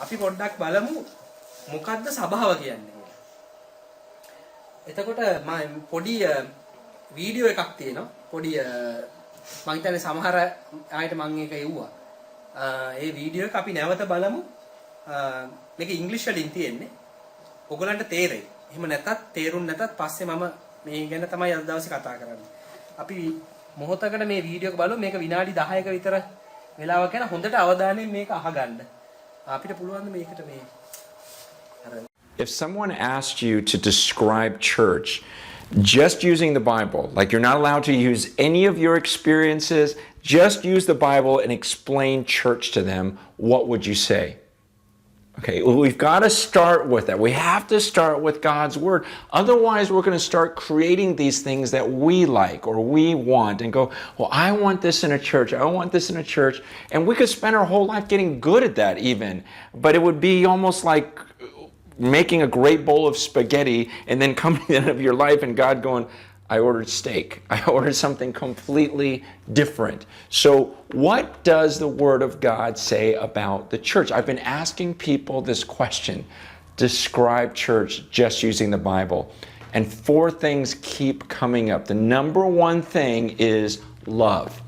අපි පොඩ්ඩක් බලමු මොකද්ද සභාව කියන්නේ කියලා. එතකොට මම පොඩි වීඩියෝ එකක් තියෙනවා. පොඩි මම හිතන්නේ සමහර ආයත මම ඒක එව්වා. ඒ වීඩියෝ එක අපි නැවත බලමු. මේක ඉංග්‍රීසි වලින් තියෙන්නේ. ඔයගලන්ට තේරෙයි. එහෙම නැත්නම් තේරුම් නැත්නම් පස්සේ මම මේ ගැන තමයි අද දවසේ කතා කරන්නේ. අපි මොහොතකට මේ වීඩියෝ එක බලමු. මේක විනාඩි 10ක විතර වෙලාවක් යන හොඳට අවධානයෙන් මේක අහගන්න. අපිට පුළුවන් මේකට මේ If someone asked you to describe church just using the Bible, like you're not allowed to use any of your experiences, just use the Bible and explain church to them, what would you say? Okay, well, we've got to start with that. We have to start with God's Word. Otherwise, we're going to start creating these things that we like or we want and go, well, I want this in a church. I want this in a church. And we could spend our whole life getting good at that even. But it would be almost like making a great bowl of spaghetti and then coming to the end of your life and God going, I ordered steak. I ordered something completely different. So what does the Word of God say about the church? I've been asking people this question. Describe church just using the Bible. And 4 things keep coming up. The number 1 thing is love.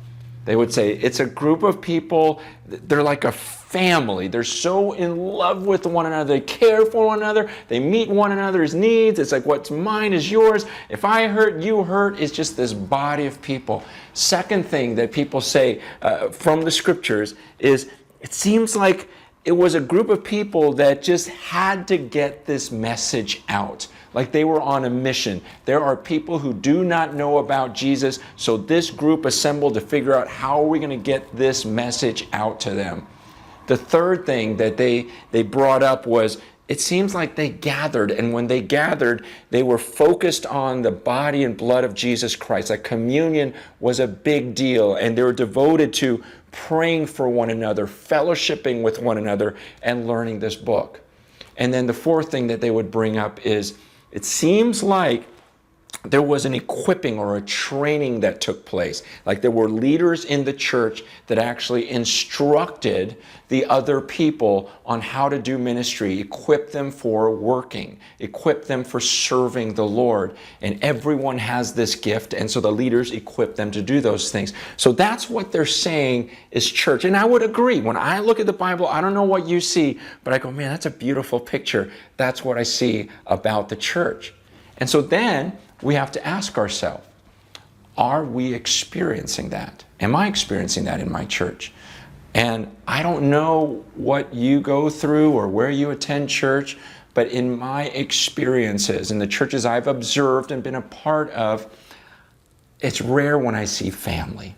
They would say it's a group of people, they're like a family. They're so in love with one another. They care for one another. They meet one another's needs. It's like what's mine is yours. If I hurt, you hurt. It's just this body of people. Second thing that people say from the scriptures is it seems like it was a group of people that just had to get this message out. Like they were on a mission. There are people who do not know about Jesus, so this group assembled to figure out how are we going to get this message out to them. The third thing that they brought up was it seems like they gathered, and when they gathered, they were focused on the body and blood of Jesus Christ. Like communion was a big deal, and they were devoted to praying for one another, fellowshipping with one another, and learning this book. And then the fourth thing that they would bring up is it seems like there was an equipping or a training that took place. Like there were leaders in the church that actually instructed the other people on how to do ministry, equip them for working, equip them for serving the Lord. And everyone has this gift, and so the leaders equip them to do those things. So that's what they're saying is church. And I would agree. When I look at the Bible, I don't know what you see, but I go, man, that's a beautiful picture. That's what I see about the church. And so then we have to ask ourselves, are we experiencing that? Am I experiencing that in my church? And I don't know what you go through or where you attend church, but in my experiences, in the churches I've observed and been a part of, it's rare when I see family.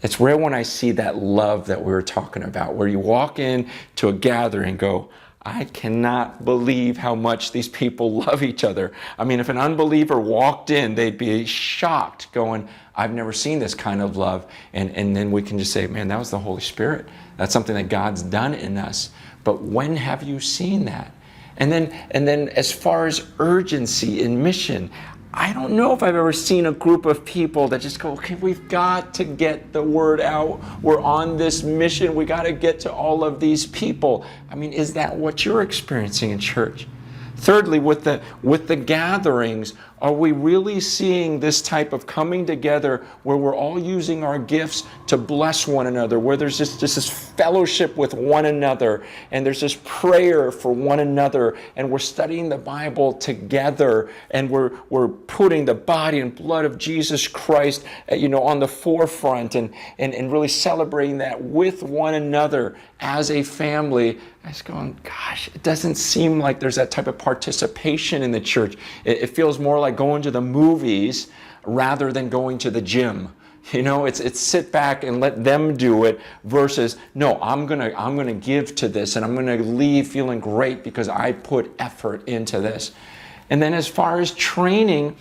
It's rare when I see that love that we were talking about, where you walk in to a gathering and go, I cannot believe how much these people love each other. I mean, if an unbeliever walked in, they'd be shocked going, I've never seen this kind of love. And then we can just say, man, that was the Holy Spirit. That's something that God's done in us. But when have you seen that? And then as far as urgency in mission, I don't know if I've ever seen a group of people that just go, okay, we've got to get the word out. We're on this mission. We got to get to all of these people. I mean, is that what you're experiencing in church? Thirdly, with the gatherings, are we really seeing this type of coming together where we're all using our gifts to bless one another, where there's just this fellowship with one another, and there's this prayer for one another, and we're studying the Bible together, and we're putting the body and blood of Jesus Christ, on the forefront, and really celebrating that with one another as a family. I was going, gosh, it doesn't seem like there's that type of participation in the church. It feels more like going to the movies rather than going to the gym. It's sit back and let them do it versus, no, I'm gonna give to this, and I'm gonna leave feeling great because I put effort into this. And then as far as training,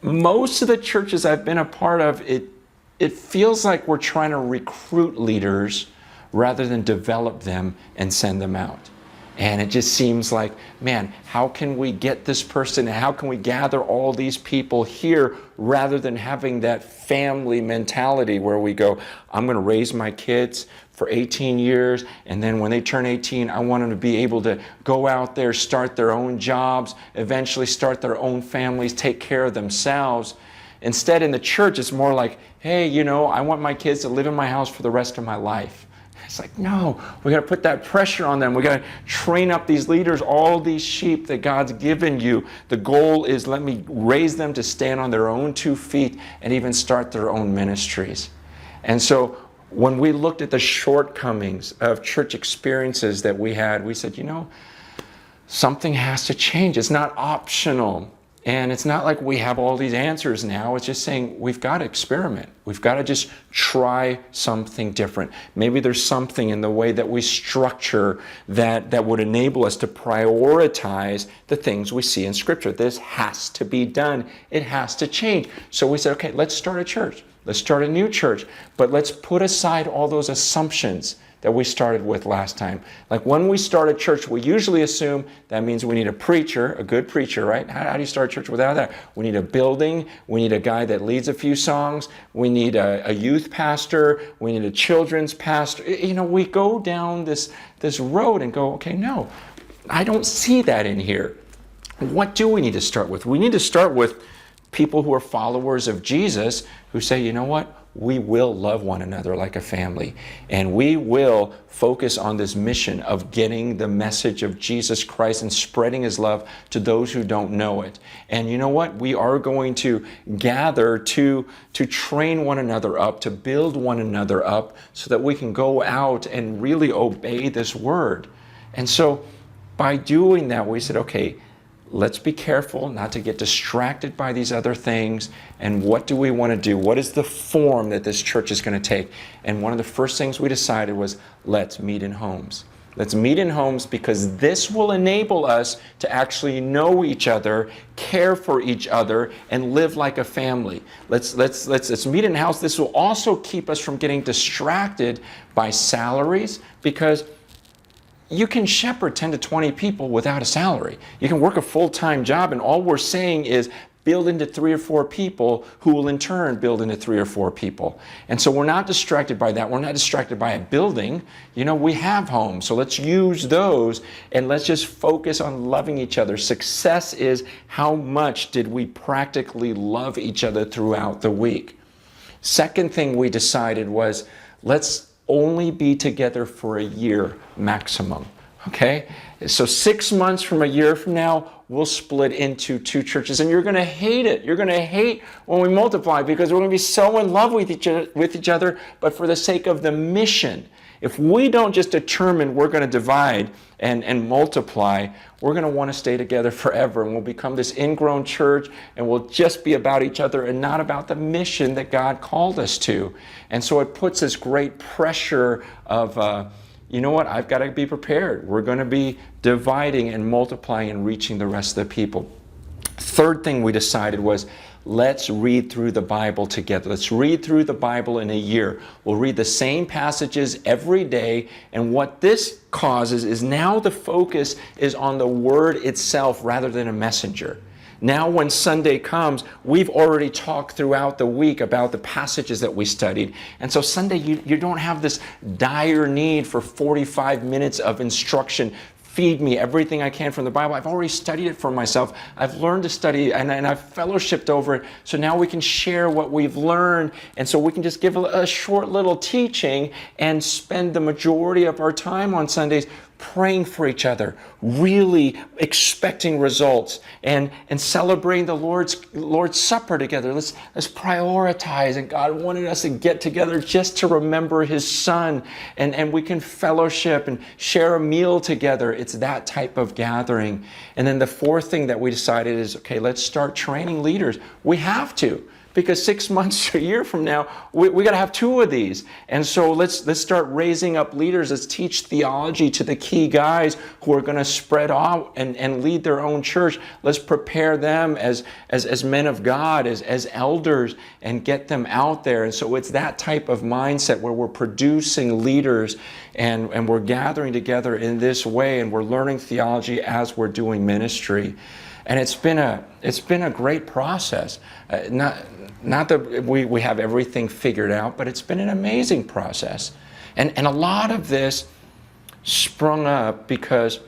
most of the churches I've been a part of, it feels like we're trying to recruit leaders rather than develop them and send them out. And it just seems like, man, how can we get this person? How can we gather all these people here rather than having that family mentality where we go, I'm going to raise my kids for 18 years, and then when they turn 18, I want them to be able to go out there, start their own jobs, eventually start their own families, take care of themselves. Instead, in the church, it's more like, hey, you know, I want my kids to live in my house for the rest of my life. It's like, no, we got to put that pressure on them. We got to train up these leaders, all these sheep that God's given you. The goal is, let me raise them to stand on their own 2 feet and even start their own ministries. And so when we looked at the shortcomings of church experiences that we had, we said, you know, something has to change. It's not optional. And it's not like we have all these answers now. It's just saying we've got to experiment. We've got to just try something different. Maybe there's something in the way that we structure that would enable us to prioritize the things we see in Scripture. This has to be done. It has to change. So we said, okay, let's start a church. Let's start a new church. But let's put aside all those assumptions that we started with last time. Like when we start a church, we usually assume that means we need a preacher, a good preacher, right? How do you start a church without that? We need a building. We need a guy that leads a few songs. We need a youth pastor. We need a children's pastor. You know, we go down this road and go, okay, no, I don't see that in here. What do we need to start with? We need to start with people who are followers of Jesus who say, you know what? We will love one another like a family, and we will focus on this mission of getting the message of Jesus Christ and spreading His love to those who don't know it. And you know what? We are going to gather to train one another up, to build one another up, so that we can go out and really obey this word. And so by doing that, we said, okay, let's be careful not to get distracted by these other things. And what do we want to do? What is the form that this church is going to take? And one of the first things we decided was, let's meet in homes. Let's meet in homes, because this will enable us to actually know each other, care for each other, and live like a family. Let's meet in house. This will also keep us from getting distracted by salaries, because you can shepherd 10 to 20 people without a salary. You can work a full-time job, and all we're saying is build into 3 or 4 people who will in turn build into 3 or 4 people. And so we're not distracted by that. We're not distracted by a building. You know, we have homes, so let's use those, and let's just focus on loving each other. Success is how much did we practically love each other throughout the week. Second thing we decided was, let's only be together for a year maximum, okay? So 6 months from a year from now, we'll split into 2 churches, and you're going to hate it. You're going to hate when we multiply, because we're going to be so in love with each other, but for the sake of the mission. If we don't just determine we're going to divide and multiply, we're going to want to stay together forever, and we'll become this ingrown church, and we'll just be about each other and not about the mission that God called us to. And so it puts this great pressure of, you know what, I've got to be prepared. We're going to be dividing and multiplying and reaching the rest of the people. Third thing we decided was, let's read through the Bible together. Let's read through the Bible in a year. We'll read the same passages every day, and what this causes is now the focus is on the Word itself rather than a messenger. Now when Sunday comes, we've already talked throughout the week about the passages that we studied. And so Sunday, you don't have this dire need for 45 minutes of instruction. Feed me everything I can from the Bible. I've already studied it for myself. I've learned to study, and I've fellowshipped over it. So now we can share what we've learned. And so we can just give a short little teaching and spend the majority of our time on Sundays praying for each other, really expecting results, and celebrating the Lord's Supper together. Let's prioritize. And God wanted us to get together just to remember His Son, and we can fellowship and share a meal together. It's that type of gathering. And then the fourth thing that we decided is, okay, let's start training leaders. We have to. Because 6 months to a year from now, we got to have 2 of these. And so let's start raising up leaders. Let's teach theology to the key guys who are going to spread out and lead their own church. Let's prepare them as men of God, as elders, and get them out there. And so it's that type of mindset where we're producing leaders, and we're gathering together in this way, and we're learning theology as we're doing ministry. And it's been a great process. Not that we have everything figured out, but it's been an amazing process. And a lot of this sprung up because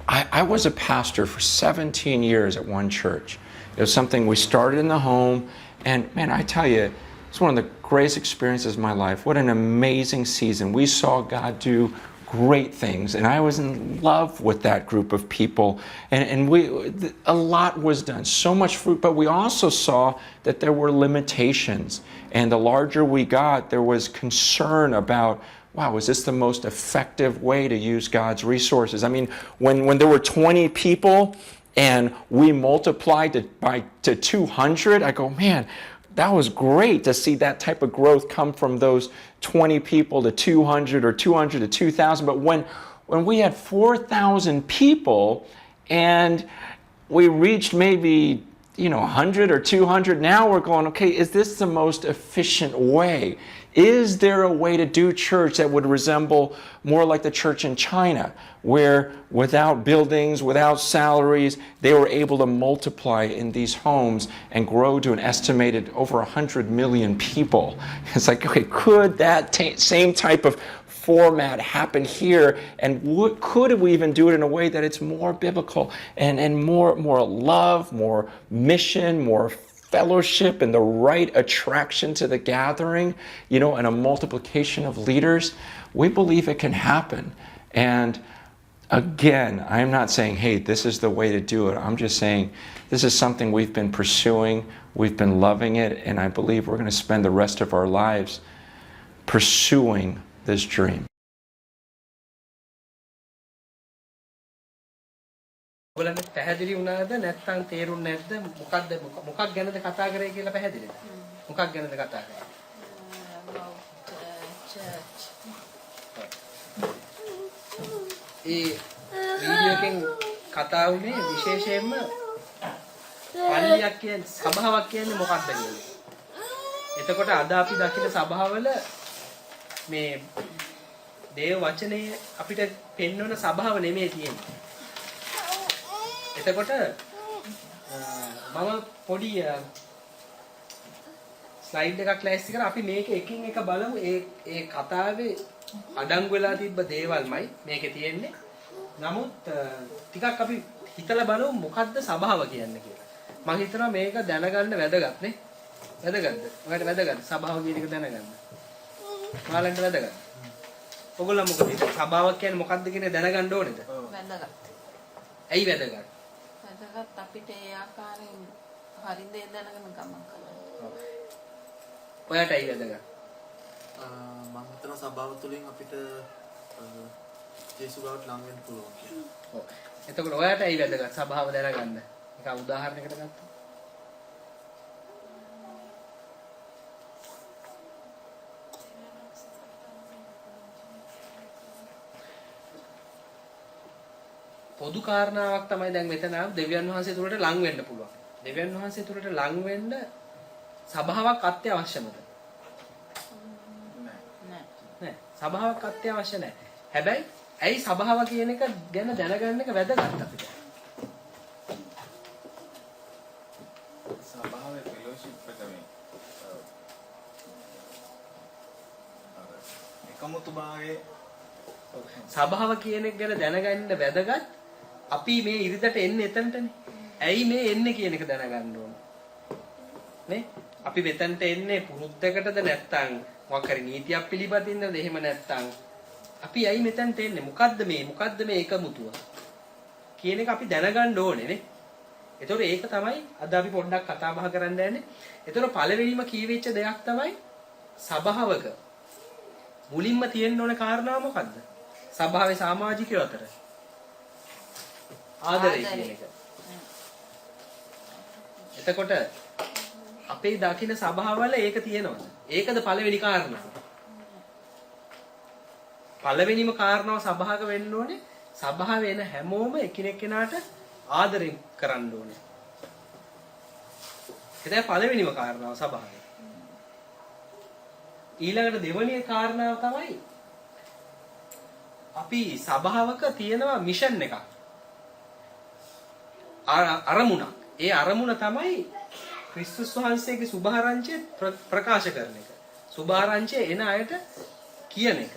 I was a pastor for 17 years at one church. It was something we started in the home, and man, I tell you, it's one of the greatest experiences of my life. What an amazing season. We saw God do great things, and I was in love with that group of people, and a lot was done, so much fruit, but we also saw that there were limitations, and the larger we got, there was concern about, wow, is this the most effective way to use God's resources? I mean, when there were 20 people and we multiplied to 200, I go, man, that was great to see that type of growth come from those 20 people to 200 or 200 to 2,000. But when we had 4,000 people and we reached maybe 100 or 200, now we're going, okay, is this the most efficient way? Is there a way to do church that would resemble more like the church in China, where without buildings, without salaries, they were able to multiply in these homes and grow to an estimated over 100 million people? It's like, okay, could that same type of format happen here? And could we even do it in a way that it's more biblical and more love, more mission, more fellowship, and the right attraction to the gathering, and a multiplication of leaders? We believe it can happen. And again, I'm not saying, hey, this is the way to do it. I'm just saying this is something we've been pursuing, we've been loving it, and I believe we're going to spend the rest of our lives pursuing this dream. ඔයගොල්ලන්ට පැහැදිලි වුණාද නැත්නම් තේරුන්නේ නැද්ද මොකක් ගැනද කතා කරේ කියලා පැහැදිලිද? මොකක් ගැනද කතා කරේ? About church. ඒ වීඩියෝ එකෙන් කතා වුණේ විශේෂයෙන්ම පල්ලියක් කියන්නේ සභාවක් කියන්නේ මොකක්ද කියන්නේ. එතකොට අද අපි දකින සභාවල මේ දේව වචනේ අපිට පෙන්වන සභාව නෙමෙයි තියෙන්නේ. එතකොට මම පොඩි ස්ලයිඩ් එකක් ලෑස්ති කරලා අපි මේක එකින් එක බලමු. ඒ කතාවේ අඩංගු වෙලා තිබ්බ දේවල්මයි මේකේ තියෙන්නේ. නමුත් ටිකක් අපි හිතලා බලමු මොකද්ද සභාව කියන්නේ කියලා. මම හිතනවා මේක දැනගන්න වැදගත් නේ. වැදගත්ද? ඔයාලට වැදගත්ද සභාව කියන එක දැනගන්න? ඔයාලන්ට වැදගත්? ඔයගොල්ලෝ මොකද හිතන්නේ? සභාවක් කියන්නේ මොකද්ද කියන එක දැනගන්න ඕනේද? වැදගත්. ඇයි වැදගත්? වැදගත් අපිට ඒ ආකාරයෙන් හරි දේ දැනගෙන ගමන් කරන්න. ඔයාට ඇයි වැදගත්? මම හිතනවා සභාව තුළින් අපිට ජේසුස් ගාවට ලං වෙන්න පුළුවන් කියලා. ඔව්. එතකොට ඔයාට ඇයි වැදගත් සභාව දැනගන්න? එක උදාහරණයකට ගත්තොත්. පොදු කාරණාවක් තමයි දැන් මෙතන දෙවියන් වහන්සේ තුරට ලං වෙන්න පුළුවන්. දෙවියන් වහන්සේ තුරට ලං වෙන්න සභාවක් අත්‍යවශ්‍යමද? නෑ. සභාවක් අත්‍යවශ්‍ය නෑ. හැබැයි ඇයි සභාව කියන එක ගැන දැනගන්න එක වැදගත් අපිට? සභාවේ ෆෙලෝෂිප් එක මේ එකමුතුභාවයේ සභාව කියන එක ගැන දැනගන්න වැදගත්. අපි මේ ඉරිදට එන්නේ එතනටනේ. ඇයි මේ එන්නේ කියන එක දැනගන්න ඕන. නේ? අපි මෙතනට එන්නේ පුරුද්දකටද නැත්නම් මොකක් හරි නීතියක් පිළිපදින්නද? එහෙම නැත්නම් අපි ඇයි මෙතනට එන්නේ? මොකද්ද මේ එකමුතුව? කියන එක අපි දැනගන්න ඕනේ නේ. ඒතකොට ඒක තමයි අද අපි පොඩ්ඩක් කතා බහ කරන්න යන්නේ. ඒතකොට පළවෙනිම කීවෙච්ච දෙයක් තමයි සභාවක මුලින්ම තියෙන්න ඕන කාරණාව මොකද්ද? සභාවේ සමාජිකයෝ අතර ආදරය කියන එක. එතකොට අපේ දකින්න සභාවල ඒක තියෙනවද? ඒකද පළවෙනි කාරණාව. පළවෙනිම කාරණාව සභාවක වෙන්න ඕනේ. සභාවේ එන හැමෝම එකිනෙක කෙනාට ආදරෙන් කරන්න ඕනේ. ඒක පළවෙනිම කාරණාව සභාවේ. ඊළඟට දෙවෙනි කාරණාව තමයි අපි සභාවක තියෙනවා මිෂන් එකක්. අරමුණක්. ඒ අරමුණ තමයි ක්‍රිස්තුස් වහන්සේගේ සුභාරංචිය ප්‍රකාශ කරන එක. සුභාරංචිය එන අයට කියන එක.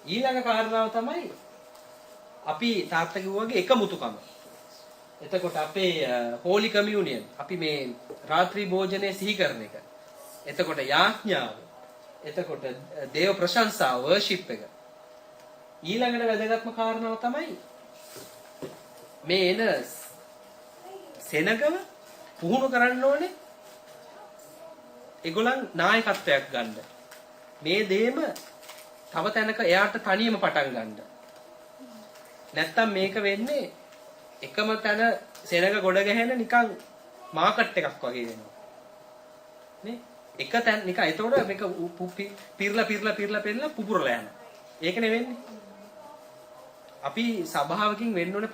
ඊළඟ කාරණාව තමයි අපි තාත්තා කිව්වාගේ එකමුතුකම. එතකොට අපේ හෝලි කමියුනියන් අපි මේ රාත්‍රී භෝජනය සිහි කරන එක. එතකොට යාඥාව. එතකොට දේව ප්‍රශංසාව වර්ෂිප් එක. ඊළඟට වැදගත්ම කාරණාව තමයි මේ එන සෙනගව පුහුණු කරන්න ඕනේ ඒගොල්ලන් නායකත්වයක් ගන්න. මේ දේම තව තැනක එයාට තනියම පටන් ගන්න. නැත්තම් මේක වෙන්නේ එකම තැන සෙනග ගොඩ ගැහෙන නිකන් මාකට් එකක් වගේ වෙනවා. නේ? එක තැන නිකන් ඒතකොට මේක පිරලා පුපුරලා යනවා. ඒක නෙවෙන්නේ. අපි සභාවකින් වෙන්න ඕනේ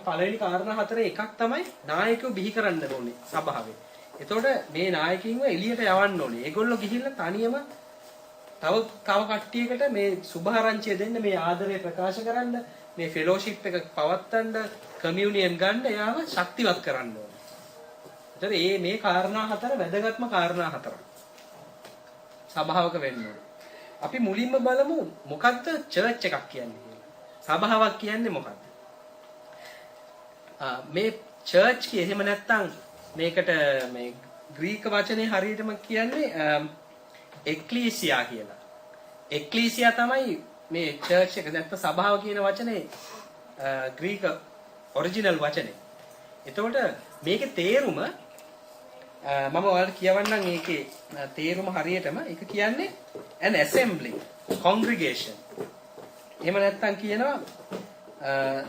පළවෙනි කාරණා හතරේ එකක් තමයි නායකයෝ බිහි කරන්න ඕනේ සභාවේ. එතකොට මේ නායකින්ව එළියට යවන්න ඕනේ. ඒගොල්ලෝ ගිහිල්ලා තනියම තව කට්ටියකට මේ සුභාරංචිය දෙන්න, මේ ආදරය ප්‍රකාශ කරන්න, මේ ෆෙලෝෂිප් එක පවත්වන්න, කමියුනියන් ගන්න එයාව ශක්තිවත් කරන්න ඕනේ. ඒතර මේ කාරණා හතර වැදගත්ම කාරණා හතරක්. සභාවක වෙන්න ඕනේ. අපි මුලින්ම බලමු මොකද්ද චර්ච් එකක් කියන්නේ කියලා. සභාවක් කියන්නේ මොකද්ද? මේ චර්ච් කිය එහෙම නැත්නම් මේකට මේ ග්‍රීක වචනේ හරියටම කියන්නේ එක්ලීසියා කියලා. එක්ලීසියා තමයි මේ චර්ච් එක නැත්නම් සභාව කියන වචනේ ග්‍රීක ඔරිජිනල් වචනේ. එතකොට මේකේ තේරුම මම ඔයාලට කියවන්නම් ඒකේ තේරුම හරියටම. ඒක කියන්නේ an assembly, congregation. එහෙම නැත්නම් කියනවා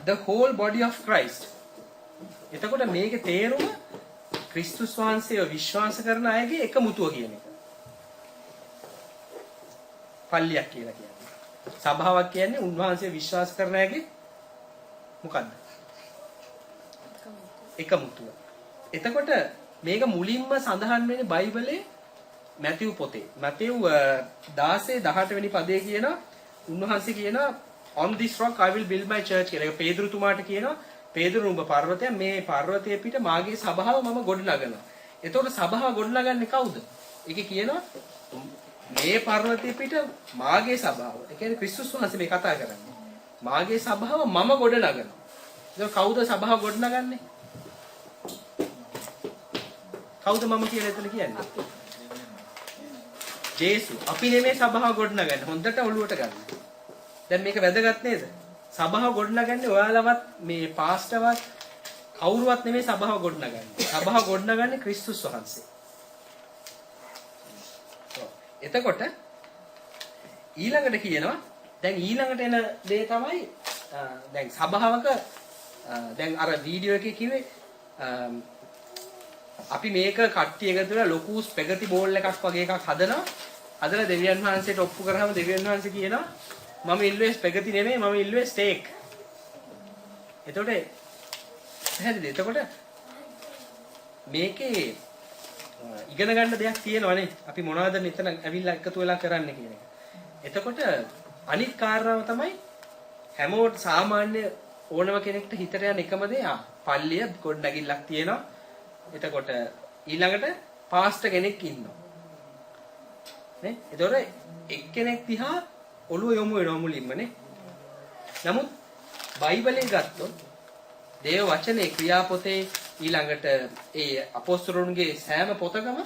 the whole body of Christ. එතකොට මේකේ තේරුම ක්‍රිස්තුස් වහන්සේව විශ්වාස කරන අයගේ එකමුතුව කියන එක. පල්ලියක් කියලා කියන්නේ. සභාවක් කියන්නේ උන්වහන්සේ විශ්වාස කරන අයගේ මොකද්ද? එකමුතුව. එතකොට මේක මුලින්ම සඳහන් වෙන්නේ බයිබලයේ මැතිව් පොතේ. මැතිව් 16-18 වෙනි පදයේ කියනවා උන්වහන්සේ කියනවා on this rock I will build my church කියලා. ඒක පේදුරුතුමාට කියනවා පේදුරු උඹ පර්වතය මේ පර්වතයේ පිට මාගේ සභාව මම ගොඩනගනවා. එතකොට සභාව ගොඩනගන්නේ කවුද? ඒකේ කියනවා මේ පර්වතයේ පිට මාගේ සභාව. ඒ කියන්නේ ක්‍රිස්තුස් වහන්සේ මේ කතා කරන්නේ. මාගේ සභාව මම ගොඩනගනවා. ඒක කවුද සභාව ගොඩනගන්නේ? කවුද මම කියලා එතන කියන්නේ? ජේසු. අපි නෙමෙයි සභාව ගොඩනගන්නේ. හොඳට ඔළුවට ගන්න. දැන් මේක වැදගත් නේද? සභාව ගොඩනගන්නේ ඔයාලවත් මේ පාස්ටර්වත් කවුරුවත් නෙමෙයි සභාව ගොඩනගන්නේ. සභාව ගොඩනගන්නේ ක්‍රිස්තුස් වහන්සේ. එතකොට ඊළඟට කියනවා දැන් ඊළඟට එන දේ තමයි දැන් සභාවක දැන් අර වීඩියෝ එකේ කිව්වේ අපි මේක කට්ටිය එකතු වෙලා ලොකු ස්පැගටි බෝල් එකක් වගේ එකක් හදනවා. හදලා දෙවියන් වහන්සේට ඔප්පු කරාම දෙවියන් වහන්සේ කියනවා මම ඉල්ලුවේ ස්පැගටි නෙමෙයි මම ඉල්ලුවේ ස්ටේක්. එතකොට පැහැදිලිද? එතකොට මේකේ ඉගෙන ගන්න දෙයක් තියෙනවනේ. අපි මොනවද මෙතන ඇවිල්ලා එකතු වෙලා කරන්න කියන එක. එතකොට අනිත් කාරණාව තමයි හැමෝට සාමාන්‍ය ඕනම කෙනෙක්ට හිතට යන එකම දේ පල්ලිය ගොඩනැගිල්ලක් තියෙනවා. එතකොට ඊළඟට පාස්ටර් කෙනෙක් ඉන්නවා. නේ? එතකොට එක්කෙනෙක් දිහා ඔළුව යොමු වෙනවා මුලින්මනේ. නමුත් බයිබලයේ ගත්තොත් දේව වචනේ ක්‍රියාපොතේ ඊළඟට ඒ අපොස්තලුන්ගේ සෑම පොතකම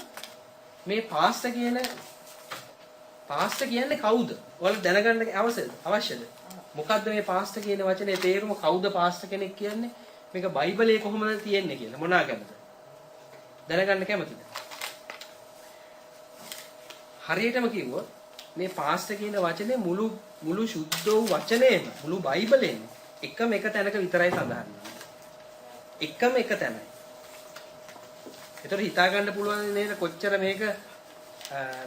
මේ පාස්ටර් කියන්නේ කවුද? ඔයාලා දැනගන්න අවශ්‍යද? මොකද්ද මේ පාස්ටර් කියන වචනේ තේරුම? කවුද පාස්ටර් කෙනෙක් කියන්නේ? මේක බයිබලයේ කොහොමද තියෙන්නේ කියලා මොනවා ගැනද? දැනගන්න කැමතිද? හරියටම කිව්වොත් මේ පාස්ටර් කියන වචනේ මුළු සුද්ධ වූ වචනේම මුළු බයිබලෙම එකම එක තැනක විතරයි සඳහන් වෙන්නේ. එකම එක තැනයි. ඒතර හිතා ගන්න පුළුවන් නේද කොච්චර මේක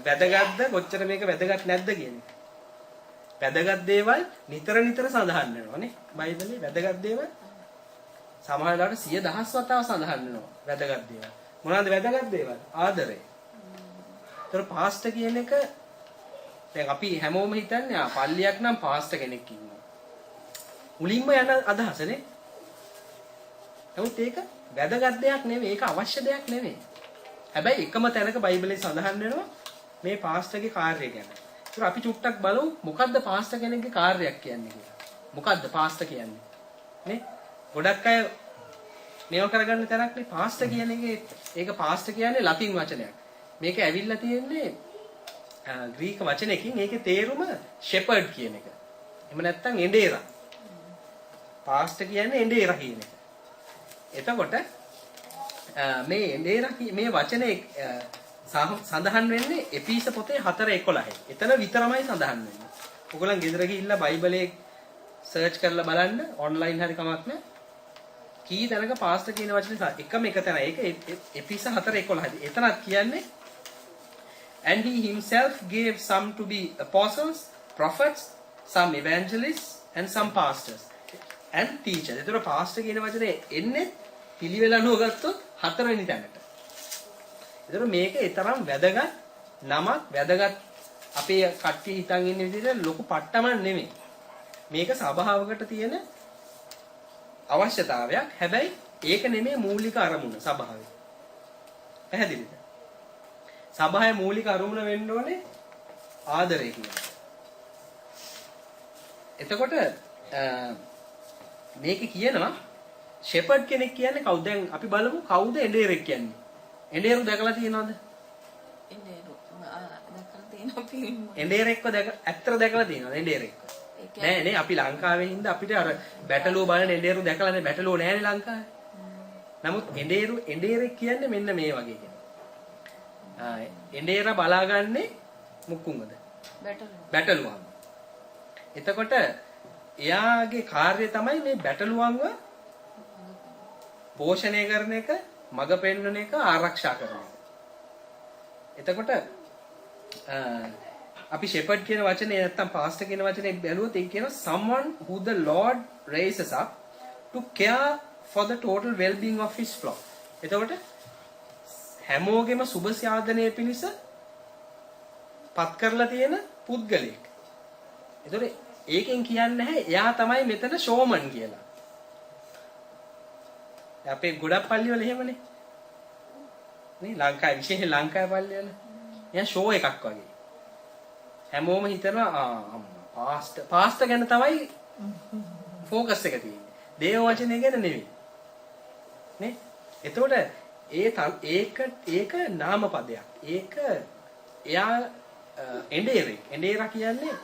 වැදගත්ද කොච්චර මේක වැදගත් නැද්ද කියන එක. වැදගත් දේවල් නිතර සඳහන් වෙනවානේ බයිබලයේ. වැදගත් දේවල් සමහර වෙලාවට 100,000 වතාව සඳහන් වෙනවා. වැදගත් දේවල්. මොනවාද වැදගත් දේවල්? ආදරය. ඒතර පාස්ටර් කියන එක දැන් අපි හැමෝම හිතන්නේ පල්ලියක් නම් පාස්ටර් කෙනෙක් ඉන්නවා. මුලින්ම යන අදහසනේ. නමුත් ඒක වැදගත් දෙයක් නෙමෙයි. ඒක අවශ්‍ය දෙයක් නෙමෙයි. හැබැයි එකම තැනක බයිබලයේ සඳහන් වෙනවා මේ පාස්ටර්ගේ කාර්යය ගැන. ඒක අපි චුට්ටක් බලමු මොකද්ද පාස්ටර් කෙනෙක්ගේ කාර්යයක් කියන්නේ කියලා. මොකද්ද පාස්ටර් කියන්නේ? නේ? ගොඩක් අය මේව කරගන්න තරක් නේ පාස්ටර් කියන එකේ ඒක පාස්ටර් කියන්නේ ලතින් වචනයක්. මේක ඇවිල්ලා තියෙන්නේ ග්‍රීක වචනයකින්. ඒකේ තේරුම ෂෙපර්ඩ් කියන එක. එහෙම නැත්නම් එඬේරා. පාස්ටර් කියන්නේ එඬේරා කියන එක. එතකොට මේ එඬේරා මේ වචනේ සඳහන් වෙන්නේ එපීස පොතේ 4:11. එතන විතරමයි සඳහන් වෙන්නේ. ඔයගොල්ලන් ගෙදර ගිහිල්ලා බයිබලේ සර්ච් කරලා බලන්න ඔන්ලයින් හරි කමක් නැහැ. කී තැනක පාස්ටර් කියන වචනේ එකම එක තැන. ඒක එපීස 4:11. එතනත් කියන්නේ and he himself gave some to be apostles, prophets, some evangelists and some pastors and teachers. ඒතර පාස්ටර් කියන වචනේ එන්නේ පිළිවෙල අනුව ගත්තොත් 4 වෙනි තැනට. ඒතර මේක ඊතරම් වැදගත් නමක් වැදගත් අපේ කට්ටිය හිතන් ඉන්න විදිහට ලොකු පට්ටමක් නෙමෙයි. මේක සභාවකට තියෙන අවශ්‍යතාවයක්. හැබැයි ඒක නෙමෙයි මූලික අරමුණ සභාවේ. පැහැදිලිද? සභාවේ මූලික අරමුණ වෙන්න ඕනේ ආදරය කියන්නේ. එතකොට මේක කියනවා ෂෙපර්ඩ් කෙනෙක් කියන්නේ කවුද? දැන් අපි බලමු කවුද එඬේරෙක් කියන්නේ. එඬේරු දැකලා තියෙනවද? දැකලා තියෙනවා ෆිල්ම්. එඬේරෙක්ව ඇත්තට දැකලා තියෙනවද එඬේරෙක්ව? නෑ නේ අපි ලංකාවේ හින්දා අපිට අර බැටළුව බලන එඬේරු දැකලා නේ බැටළුව නෑනේ ලංකාවේ. නමුත් එඬේරෙක් කියන්නේ මෙන්න මේ වගේ කෙනෙක්. එඬේරා බලාගන්නේ මුක්කුංගද? බැටළුවන්ව. එතකොට එයාගේ කාර්යය තමයි මේ බැටළුවන්ව පෝෂණය කරන එක, මඟ පෙන්වන එක, ආරක්ෂා කරන එක. එතකොට අපි shepherd කියන වචනේ නැත්තම් pastor කියන වචනේ බැලුවොත් ඒක කියනවා someone who the Lord raises up to care for the total well-being of his flock. එතකොට හැමෝගෙම සුබ සාධනය පිණිස පත් කරලා තියෙන පුද්ගලෙක්. එතකොට ඒකෙන් කියන්නේ නැහැ එයා තමයි මෙතන ෂෝමන් කියලා. අපේ ගොඩක් පල්ලිවල එහෙමනේ. නේ ලංකාවේ විශේෂයෙන් ලංකාවේ පල්ලිවල. එයා ෂෝ එකක් වගේ. හැමෝම හිතනවා පාස්ටර් ගැන තමයි ફોකස් එක තියෙන්නේ. දේව වචනේ ගැන නෙවෙයි. නේ? එතකොට ඒක නාම පදයක්. ඒක එයා එඬේරා කියන්නේ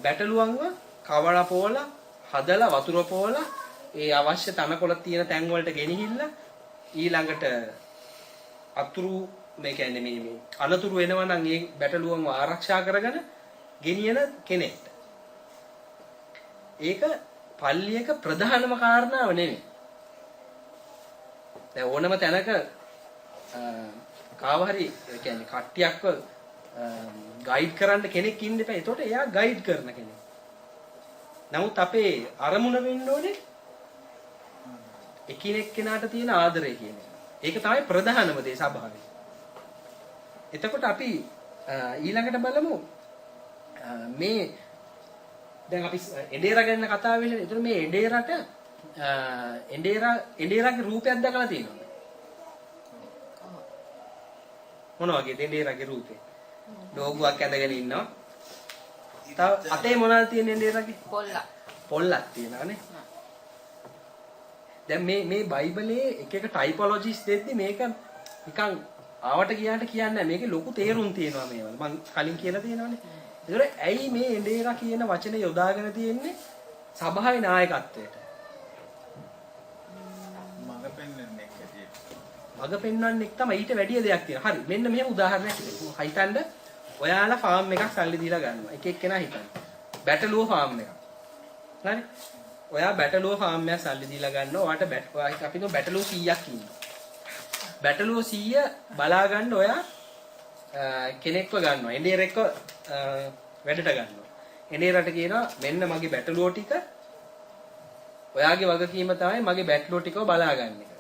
බැටළුවන්ව කවලා පොවලා හදලා වතුර පොවලා ඒ අවශ්‍ය තනකොළ තියෙන තැන් වලට ගෙනහිල්ලා ඊළඟට අතුරු මේ කියන්නේ මේ අනතුරු වෙනවා නම් ඒ බැටළුවන්ව ආරක්ෂා කරගෙන ගෙනියන කෙනෙක්. ඒක පල්ලියක ප්‍රධානම කාරණාව නෙමෙයි. දැන් ඕනම තැනක කාව හරි කියන්නේ කට්ටියක්ව ගයිඩ් කරන්න කෙනෙක් ඉන්න එපා. ඒතකොට එයා ගයිඩ් කරන කෙනෙක්. නමුත් අපේ අරමුණ වෙන්න ඕනේ එකිනෙක කෙනාට තියෙන ආදරය කියන එක. ඒක තමයි ප්‍රධානම දේ සභාවේ. එතකොට අපි ඊළඟට බලමු මේ දැන් අපි එඬේරා ගැන කතා වෙන්නේ. එතකොට මේ එඬේරාට එඬේරාගේ රූපයක් දැකලා තියෙනවද? මොන වගේද එඬේරාගේ රූපේ? ලෝගුවක් ඇඳගෙන ඉන්නවා. තව අතේ මොනවද තියෙන්නේ එඬේරාගේ? පොල්ලක් තියෙනවානේ. දැන් මේ බයිබලයේ එක එක ටයිපොලොජිස් දෙද්දි මේක නිකන් ආවට ගියාට කියන්නේ නැහැ. මේකේ ලොකු තේරුම් තියෙනවා මේවල. මම කලින් කියලා තියෙනවානේ. ඒතර ඇයි මේ එඬේරා කියන වචනේ යොදාගෙන තියෙන්නේ සභාවේ නායකත්වයට? මඟ පෙන්වන්නේ කැටියට. මඟ පෙන්වන්නේ තමයි ඊට වැඩිය දෙයක් තියෙනවා. හරි. මෙන්න මෙහෙම උදාහරණයක් හිතන්න. ඔයාලා ෆාම් එකක් සල්ලි දීලා ගන්නවා. එක එක්කෙනා හිතන්න. බැටළුව ෆාම් එකක්. හරි. ඔයා බැටළුව ෆාම් එකක් සල්ලි දීලා ගන්නවා. ඔයාට අපි තුමු බැටළුව 100ක් ඉන්නවා. බැටළුව 100 බලා ගන්න ඔයා කෙනෙක්ව ගන්නවා. එඬේරෙක්ව වැඩට ගන්නවා. එඬේරට කියනවා මෙන්න මගේ බැටළුව ටික ඔයාගේ වගකීම තමයි මගේ බැටළුව ටිකව බලා ගන්න එක.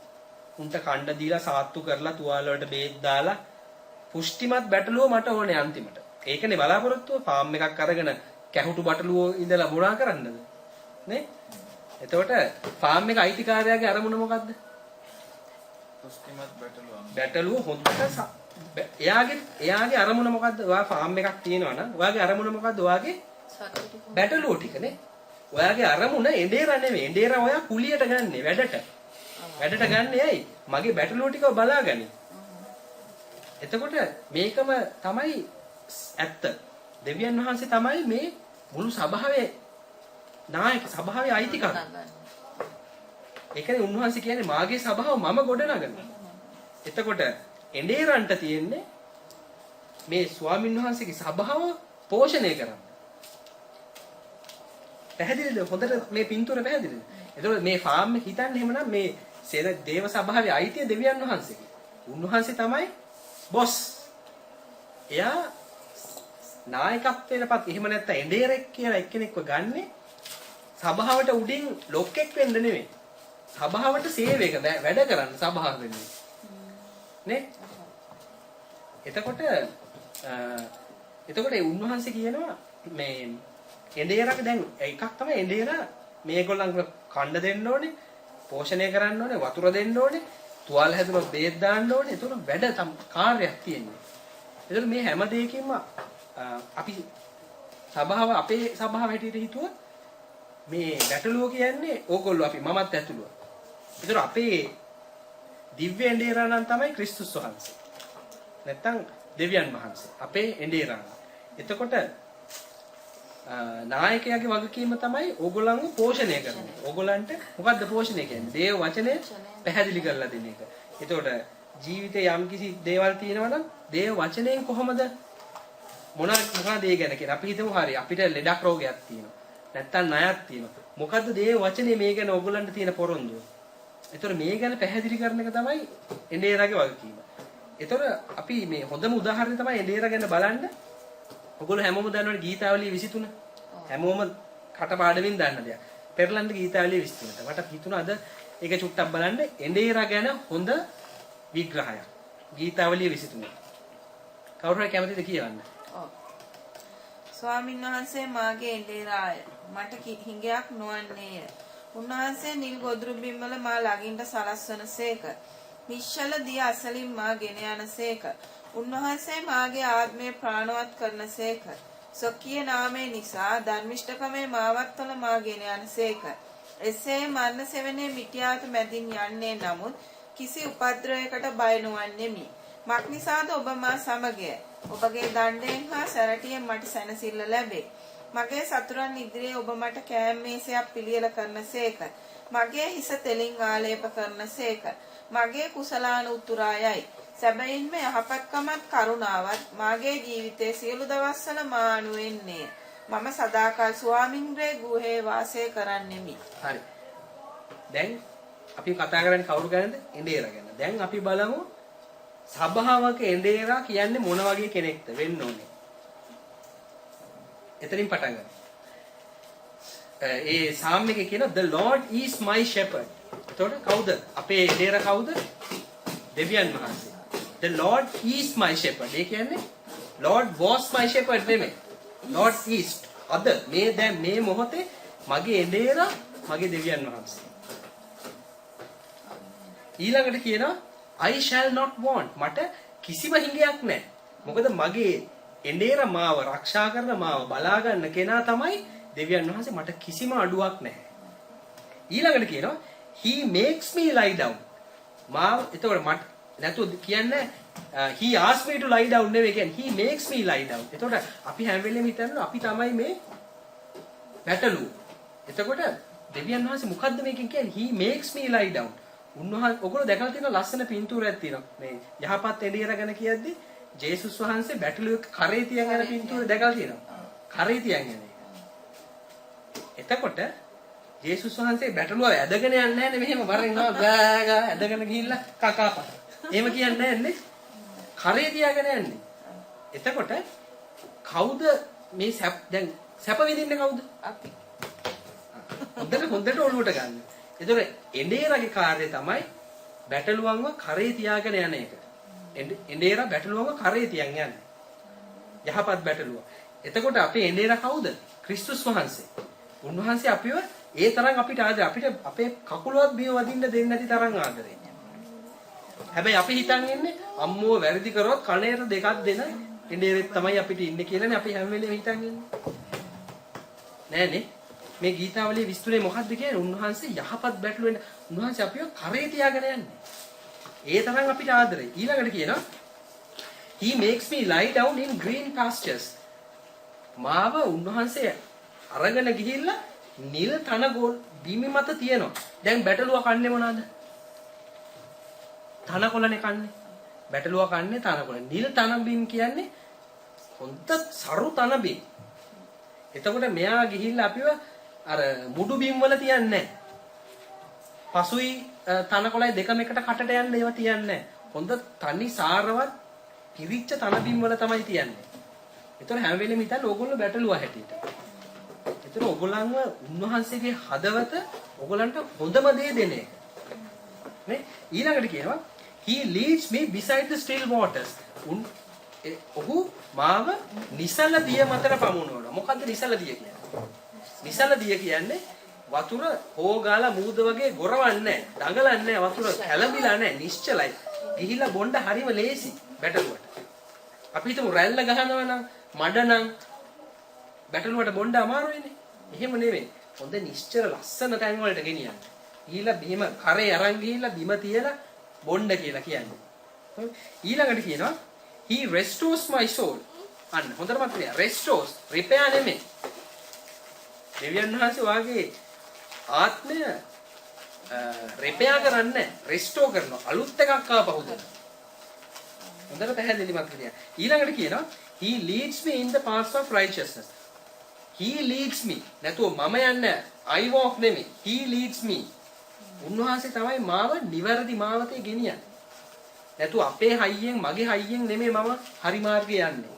උන්ට කණ්ඩ දීලා සාත්තු කරලා තුවාල වලට බේත් දාලා පුෂ්ටිමත් බැටළුව මට ඕනේ අන්තිමට. ඒකනේ බලාපොරොත්තුව ෆාම් එකක් අරගෙන කැහුටු බැටළුව ඉඳලා මොනා කරන්නද? නේ? එතකොට ෆාම් එක අයිතිකාරයාගේ අරමුණ මොකද්ද? පුෂ්ටිමත් බැටළුවන්. බැටළුව හොඳට එයාගේ අරමුණ මොකද්ද? ඔයා ෆාම් එකක් තියෙනවා නම් ඔයාගේ අරමුණ මොකද්ද? ඔයාගේ බැටළුවෝ ටිකනේ. ඔයාගේ අරමුණ එඬේරා නෙමෙයි. එඬේරා ඔයා කුලියට ගන්නෙ වැඩට. වැඩට ගන්නෙ ඇයි? මගේ බැටළුවෝ ටිකව බලාගනි. එතකොට මේකම තමයි ඇත්ත. දෙවියන් වහන්සේ තමයි මේ මුළු සභාවේ නායක, සභාවේ අයිතිකාරය. ඒකනේ උන්වහන්සේ කියන්නේ මාගේ සභාව මම ගොඩනගනවා. එතකොට එඬේරන්ට තියෙන්නේ මේ ස්වාමීන් වහන්සේගේ සභාව පෝෂණය කරන්න. පැහැදිලිද? හොඳට මේ පින්තූර පැහැදිලිද? එතකොට මේ ෆාම් එක හිතන්නේ එහෙමනම් මේ සේන දේව සභාවේ අයිතිය දෙවියන් වහන්සේගේ. උන්වහන්සේ තමයි බොස්. එයා නායකත්වයටපත්. එහෙම නැත්නම් එඬේරෙක් කියලා එක්කෙනෙක්ව ගන්නෙ සභාවට උඩින් ලොක්ෙක් වෙන්න නෙමෙයි. සභාවට සේවයක වැඩ කරන්න සභාව වෙන්නේ. නේ? එතකොට ඒ උන්වහන්සේ කියනවා මේ එඬේරාගේ දැන් එකක් තමයි එඬේරා මේගොල්ලන්ට කණ්ඩ දෙන්න ඕනේ, පෝෂණය කරන්න ඕනේ, වතුර දෙන්න ඕනේ, තුවාල හැදුනොත් බේත් දාන්න ඕනේ. ඒතකොට වැඩ කාර්යයක් තියෙනවා. ඒතකොට මේ හැම දෙයකින්ම අපි සභාව අපේ සභාව හැටියට හිතුවා මේ ගැටලුව කියන්නේ ඕගොල්ලෝ අපි මමත් ඇතුළුව. ඒතර අපේ දිව්‍ය එඬේරා නම් තමයි ක්‍රිස්තුස් වහන්සේ. නැත්තම් දෙවියන් වහන්සේ. අපේ එඬේරා. එතකොට නායකයාගේ වගකීම තමයි ඕගොල්ලන්ව පෝෂණය කරන. ඕගොල්ලන්ට මොකද්ද පෝෂණය කියන්නේ? දේව වචනය පැහැදිලි කරලා දෙන එක. එතකොට ජීවිතේ යම්කිසි දේවල් තියෙනවා නම් දේව වචනයෙන් කොහොමද මොනවද ඒ ගැන කියලා අපි හිතමු. හරි අපිට ලෙඩක් රෝගයක් තියෙනවා. නැත්තම් ණයක් තියෙනවා. මොකද්ද දේව වචනේ මේ ගැන ඕගොල්ලන්ට තියෙන පොරොන්දුව? ඒතර මේ ගැන පැහැදිලි කරන එක තමයි එඬේරාගේ වගකීම. ඒතර අපි මේ හොඳම උදාහරණය තමයි එඬේරා ගැන බලන්න. ඔයගොල්ලෝ හැමෝම දන්නවනේ ගීතාවලිය 23. හැමෝම කටපාඩමින් දන්න දෙයක්. පෙරලන්ද ගීතාවලිය 23ට. මට හිතුණා අද ඒක චුට්ටක් බලන්න එඬේරා ගැන හොඳ විග්‍රහයක්. ගීතාවලිය 23. කවුරු හරි කැමතිද කියවන්න? ස්වාමීන් වහන්සේ මාගේ එඬේරාය. මට හිඟයක් නොවන්නේය. උන්වහන්සේ නිල් ගොදුරු බිම්වල මා ළඟින්ට සලස්වන සේක. නිශ්චල දිය අසලින් මා ගෙන යන සේක. උන්වහන්සේ මාගේ ආත්මය ප්‍රාණවත් කරන සේක. සොක්කිය නාමය නිසා ධර්මිෂ්ඨකමේ මාවත්වල මා ගෙන යන සේක. එසේ මරණ සෙවනේ මිටියාත මැදින් යන්නේ නමුත් කිසි උපද්‍රවයකට බය නොවන්නේමි. මක්නිසාද ඔබ මා සමගය. ඔබගේ දණ්ඩයෙන් හා සැරටියෙන් මට සැනසෙල්ල ලැබේ. මගේ සතුරන් ඉදිරියේ ඔබ මට කෑම මේසයක් පිළියෙල කරන සේක. මගේ හිස තෙලින් ආලේප කරන සේක. මගේ කුසලාන උතුරායයි. සැබවින්ම යහපත්කමත් කරුණාවත් මාගේ ජීවිතයේ සියලු දවස්වල මා අනුවෙන්නේ. මම සදාකල් ස්වාමින්ගේ ගෘහේ වාසය කරන්නෙමි. හරි. දැන් අපි කතා කරන්නේ කවුරු ගැනද? එඬේරා ගැන. දැන් අපි බලමු සභාවක එඬේරා කියන්නේ මොන වගේ කෙනෙක්ද වෙන්න ඕනේ. එතනින් පටන් ගන්න. ඒ සාම් එකේ කියන the Lord is my shepherd. එතකොට කවුද? අපේ එඬේරා කවුද? දෙවියන් වහන්සේ. The Lord is my shepherd. ඒ කියන්නේ Lord was my shepherd නෙමෙයි. Lord is. අද මේ දැන් මේ මොහොතේ මගේ එඬේරා මගේ දෙවියන් වහන්සේ. ඊළඟට කියනවා I shall not want. මට කිසිම හිඟයක් නැහැ. මොකද මගේ එඬේරා මාව ආරක්ෂා කරන මාව බලා ගන්න කෙනා තමයි දෙවියන් වහන්සේ. මට කිසිම අඩුවක් නැහැ. ඊළඟට කියනවා he makes me lie down. මාව එතකොට මට නැතුව කියන්නේ he asked me to lie down නෙවෙයි කියන්නේ he makes me lie down. එතකොට අපි හැම වෙලෙම හිතන්නේ අපි තමයි මේ පැටළුව. එතකොට දෙවියන් වහන්සේ මොකද්ද මේකෙන් කියන්නේ he makes me lie down. උන්වහන්සේ ඔයගොල්ලෝ දැකලා තියෙන ලස්සන පින්තූරයක් තියෙනවා. මේ යහපත් එළියර ගැන කියද්දි ජේසුස් වහන්සේ බැටළුවෙක් කරේ තියන් යන පින්තූර දැකලා තියෙනවා. කරේ තියන් යන එක. එතකොට ජේසුස් වහන්සේ බැටළුව ඇදගෙන යන්නේ නැහැ මෙහෙම වරෙන් ගා ඇදගෙන ගිහිල්ලා කකාපා. එහෙම කියන්නේ නැහැ නේ. කරේ තියාගෙන යන්නේ. එතකොට කවුද මේ දැන් සැප විඳින්නේ කවුද? අපි. හොඳට ඔළුවට ගන්න. ඒතර එඬේරාගේ කාර්යය තමයි බැටළුවන්ව කරේ තියාගෙන යන එක. එඬේරා බැටළුවන්ව කරේ තියන් යන්නේ. යහපත් බැටළුව. එතකොට අපේ එඬේරා කවුද? ක්‍රිස්තුස් වහන්සේ. උන්වහන්සේ අපිව ඒ තරම් අපිට ආදරේ. අපිට අපේ කකුලවත් බිම වදින්න දෙන්නේ නැති තරම් ආදරේ. හැබැයි අපි හිතන් ඉන්නේ අම්මෝ වැරදි කරොත් කණේට දෙකක් දෙන ඉන්දියාවෙත් තමයි අපිට ඉන්නේ කියලානේ අපි හැම වෙලේම හිතන් ඉන්නේ. නෑනේ. මේ ගීතාවලියේ විස්තරේ මොකද්ද කියන්නේ? උන්වහන්සේ යහපත් බැටළුවෙන් උන්වහන්සේ අපිව කරේ තියාගෙන යන්නේ. ඒ තරම් අපිට ආදරේ. ඊළඟට කියනවා He makes me lie down in green pastures. මාව උන්වහන්සේ අරගෙන ගිහිල්ලා නිල් තනගොල් බිමි මත තියනවා. දැන් බැටළුවා කන්නේ මොනවාද? තනකොළනේ කන්නේ. බැටළුවා කන්නේ තනකොළ. නිල් තන බිම් කියන්නේ හොඳ සරු තන බිම්. එතකොට මෙයා ගිහිල්ලා අපිව අර මුඩු බිම් වල තියන්නේ නැහැ. පසුයි තනකොළයි දෙකම එකට කටට යන්න ඒවා තියන්නේ නැහැ. හොඳ තනි සාරවත් පිරිච්ච තන බිම් වල තමයි තියන්නේ. ඒතර හැම වෙලෙම හිතන්නේ ඕගොල්ලෝ බැටළුවා හැටියට. ඒතර ඕගොල්ලන්ව උන්වහන්සේගේ හදවත ඕගොල්ලන්ට හොඳම දේ දෙන එක. නේ? ඊළඟට කියනවා he leads me beside the still waters. ඔහු මාව නිසල දිය මතට පමුණවනවා. මොකද්ද නිසල දිය කියන්නේ? නිසල දිය කියන්නේ වතුර හොගාලා මූද වගේ ගොරවන්නේ නැහැ. දඟලන්නේ නැහැ. වතුර කැළඹිලා නැහැ. නිශ්චලයි. ගිහිල්ලා බොණ්ඩ හරිම ලේසි බැටළුවට. අපි හිතමු රැල්ල ගහනවා නම් මඩ නම් බැටළුවට බොණ්ඩ අමාරුයිනේ. එහෙම නෙවෙයි. හොඳ නිශ්චල ලස්සන තැන් වලට ගෙනියන්න. ගිහිල්ලා බිම කරේ අරන් ගිහිල්ලා බිම තියලා බොණ්ඩ කියලා කියන්නේ. ඊළඟට කියනවා he restores my soul. අන්න හොඳට මතක තියාගන්න. restores repair නෙමෙයි. දෙවියන් වහන්සේ වාගේ ආත්මය repair කරන්නේ restore කරනවා. අලුත් එකක් ආපහු දෙනවා. හොඳට පැහැදිලි මතක තියාගන්න. ඊළඟට කියනවා he leads me in the paths of righteousness. he leads me. නැතුව මම යන්නේ I walk නෙමෙයි. he leads me. උන්වහන්සේ තමයි මාව නිවැරදි මාවතේ ගෙනියන්නේ. නැතු අපේ හයියෙන් මගේ හයියෙන් නෙමෙයි මම හරි මාර්ගේ යන්නේ.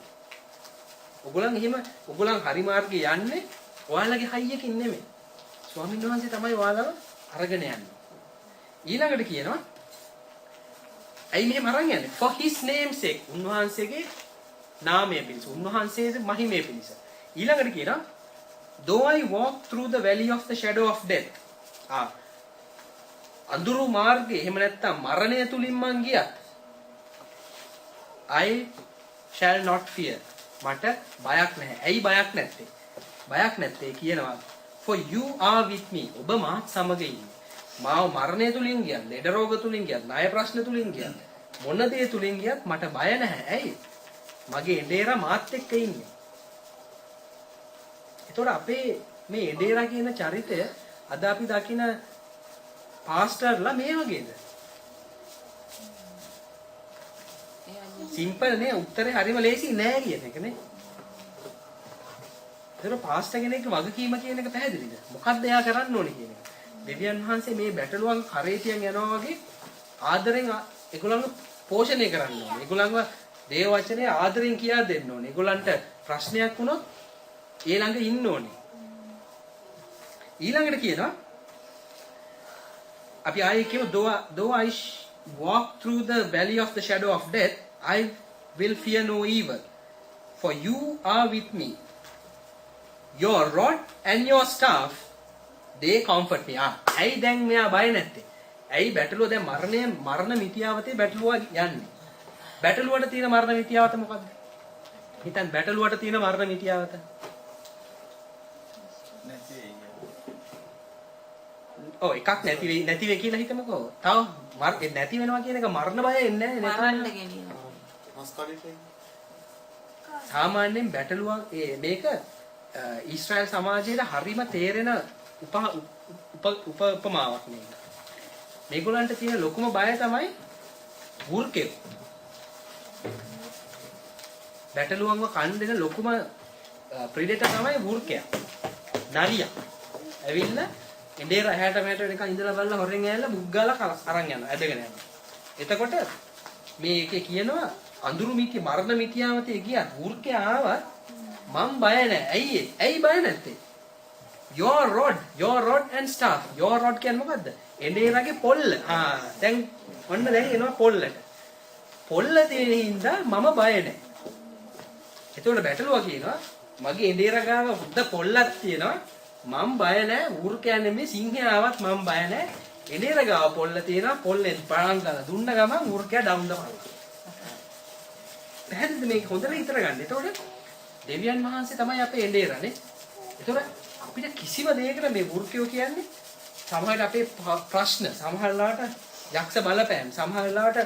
ඔයගොල්ලන් හරි මාර්ගේ යන්නේ ඔයාලගේ හයියකින් නෙමෙයි. ස්වාමීන් වහන්සේ තමයි ඔයාලව අරගෙන යන්නේ. ඊළඟට කියනවා ඇයි මෙහෙම අරන් යන්නේ? For his name sake. උන්වහන්සේගේ නාමය පිණිස. උන්වහන්සේගේ මහිමය පිණිස. ඊළඟට කියනවා though I walk through the valley of the shadow of death. අඳුරු මාර්ගේ එහෙම නැත්තම් මරණය තුලින් මං ගියත් I shall not fear. මට බයක් නැහැ. ඇයි බයක් නැත්තේ? බයක් නැත්තේ කියනවා for you are with me. ඔබ මාත් සමග ඉන්නේ. මාව මරණය තුලින් ගියත්, ලෙඩ රෝග තුලින් ගියත්, ණය ප්‍රශ්න තුලින් ගියත්, මොන දේ තුලින් ගියත් මට බය නැහැ. ඇයි? මගේ එඬේරා මාත් එක්ක ඉන්නේ. ඒතකොට අපේ මේ එඬේරා කියන චරිතය අද අපි දකින පාස්ටර්ලා මේ වගේද? සිම්පල් නේ උත්තරේ හරිම ලේසි නෑ කියන එක නේ. ඒතර පාස්ටර් කෙනෙක්ගේ වගකීම කියන එක පැහැදිලිද? මොකක්ද එයා කරන්න ඕනේ කියන එක. දෙවියන් වහන්සේ මේ බැටළුවන් කරේ තියන් යනවා වගේ ආදරෙන් ඒගොල්ලන්ව පෝෂණය කරන්න ඕනේ. ඒගොල්ලන්ව දේව වචනේ ආදරෙන් කියා දෙන්න ඕනේ. ඒගොල්ලන්ට ප්‍රශ්නයක් වුණොත් ඒ ළඟ ඉන්න ඕනේ. ඊළඟට කියනවා අපි ආයේ කියමු though I walk through the valley of the shadow of death I will fear no evil for you are with me your rod and your staff they comfort me. ඇයි දැන් මෙයා බය නැත්තේ? ඇයි බැටළුව දැන් මරණ මිත්‍යාවතේ බැටළුවා යන්නේ? බැටළුවට තියෙන මරණ මිත්‍යාවත මොකද්ද? හිතන්න බැටළුවට තියෙන මරණ මිත්‍යාවත එකක් නැති වෙයි කියලා හිතමුකෝ. තව නැති වෙනවා කියන එක මරණ බය එන්නේ නැහැ නේ. සාමාන්‍යයෙන් බැටළුවා මේක ඊශ්‍රායල් සමාජයේ හරිම තේරෙන උපමාවක් මේක. මේගොල්ලන්ට තියෙන ලොකුම බය තමයි වෘකේ. බැටළුවන්ව කන් දෙන ලොකුම ප්‍රෙඩේටර් තමයි වෘකයා. නරියා. ඇවිල්ලා ඉන්දේර ඇහැට මෙහෙට නිකන් ඉඳලා බලලා හොරෙන් ඇවිල්ලා බුක් ගාලා අරන් යනවා ඇදගෙන යනවා. එතකොට මේකේ කියනවා අඳුරු මිත්‍ය මරණ මිත්‍යාවතේ ගියත් වෘකයා ආවත් මම බය නැහැ. ඇයි බය නැත්තේ? your rod and staff. your rod කියන්නේ මොකද්ද? එඬේරගේ පොල්ල. දැන් ඔන්න දැන් එනවා පොල්ලට. පොල්ල තියෙන හින්දා මම බය නැහැ. එතකොට බැටළුවා කියනවා මගේ එඬේර ගාව හොඳ පොල්ලක් තියෙනවා. මම බය නැහැ. වෘකයා නෙමෙයි සිංහයාවත් මම බය නැහැ. එනේර ගාව පොල්ල තියෙනවා පොල්ලෙන් පණන් ගාලා දුන්න ගමන් මුර්ගයා ඩවුන් දානවා. පැහැදිලිද මේක හොඳට හිතර ගන්න. එතකොට දෙවියන් වහන්සේ තමයි අපේ එනේරනේ. එතකොට අපිට කිසිම දෙයකට මේ වෘක්කයෝ කියන්නේ සමහරවිට අපේ ප්‍රශ්න සමහරලාට යක්ෂ බලපෑම් සමහරලාට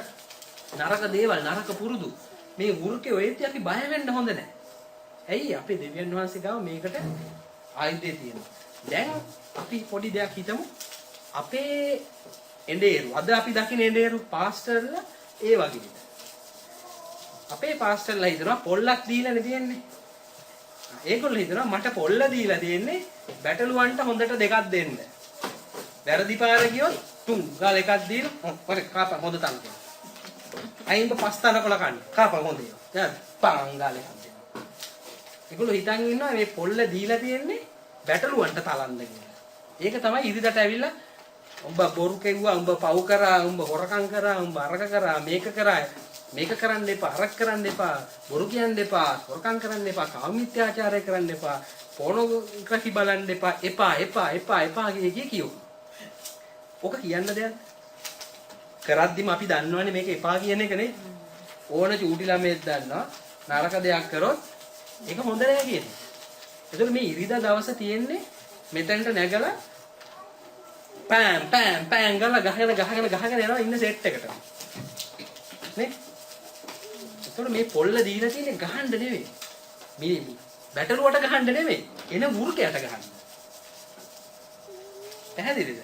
නරක දේවල් නරක පුරුදු මේ වෘක්කයෝ ඒත් අපි බය වෙන්න හොඳ නැහැ. ඇයි අපේ දෙවියන් වහන්සේ ගාව මේකට ආයුධය තියෙනවා. දැන් අපි පොඩි දෙයක් හිතමු. අපේ එඬේරු අද අපි දකින එඬේරු පාස්ටර්ලා ඒ වගේ. අපේ පාස්ටර්ලා හිතනවා පොල්ලක් දීලානේ තියෙන්නේ. ඒගොල්ලෝ හිතනවා මට පොල්ල දීලා තියෙන්නේ බැටළුවන්ට හොඳට දෙකක් දෙන්න. වැරදි පාර ගියොත් තුන් ගාල එකක් දීලා ඔය කාපා හොඳ තන දෙන්න. අයින්ක පස් තනකොළ කන්න. කාපා හොඳ ඒවා. දැන් පාන් ගාල එකක් දෙන්න. ඒගොල්ලෝ හිතන් ඉන්නවා මේ පොල්ල දීලා තියෙන්නේ බැටළුවන්ට තලන්න කියලා. ඒක තමයි ඉරිදට ඇවිල්ලා උඹ බොරු කෙව්වා උඹ පව් කරා උඹ හොරකම් කරා උඹ අරක කරා මේක කරා මේක කරන්න එපා අරක් කරන්න එපා බොරු කියන්න එපා හොරකම් කරන්න එපා කාමීත්‍යාචාරය කරන්න එපා පොනෝග්‍රැෆි බලන්න එපා එපා කියෝ. ඔක කියන්න දෙයක් කරද්දිම අපි දන්නවනේ මේක එපා කියන එක නේ. ඕන චූටි ළමයෙක් දන්නවා නරක දෙයක් කරොත් ඒක හොඳ නෑ කියන්නේ. ඒතකොට මේ ඉරිදා දවස තියෙන්නේ මෙතනට නැගලා පෑම් ගාලා ගහගෙන යනවා ඉන්න සෙට් එකට. නේ? ඒතකොට මේ පොල්ල දීලා තියෙන්නේ ගහන්න නෙවෙයි. මේ බැටළුවට ගහන්න නෙවෙයි. එන වෘකයට ගහන්න. පැහැදිලිද?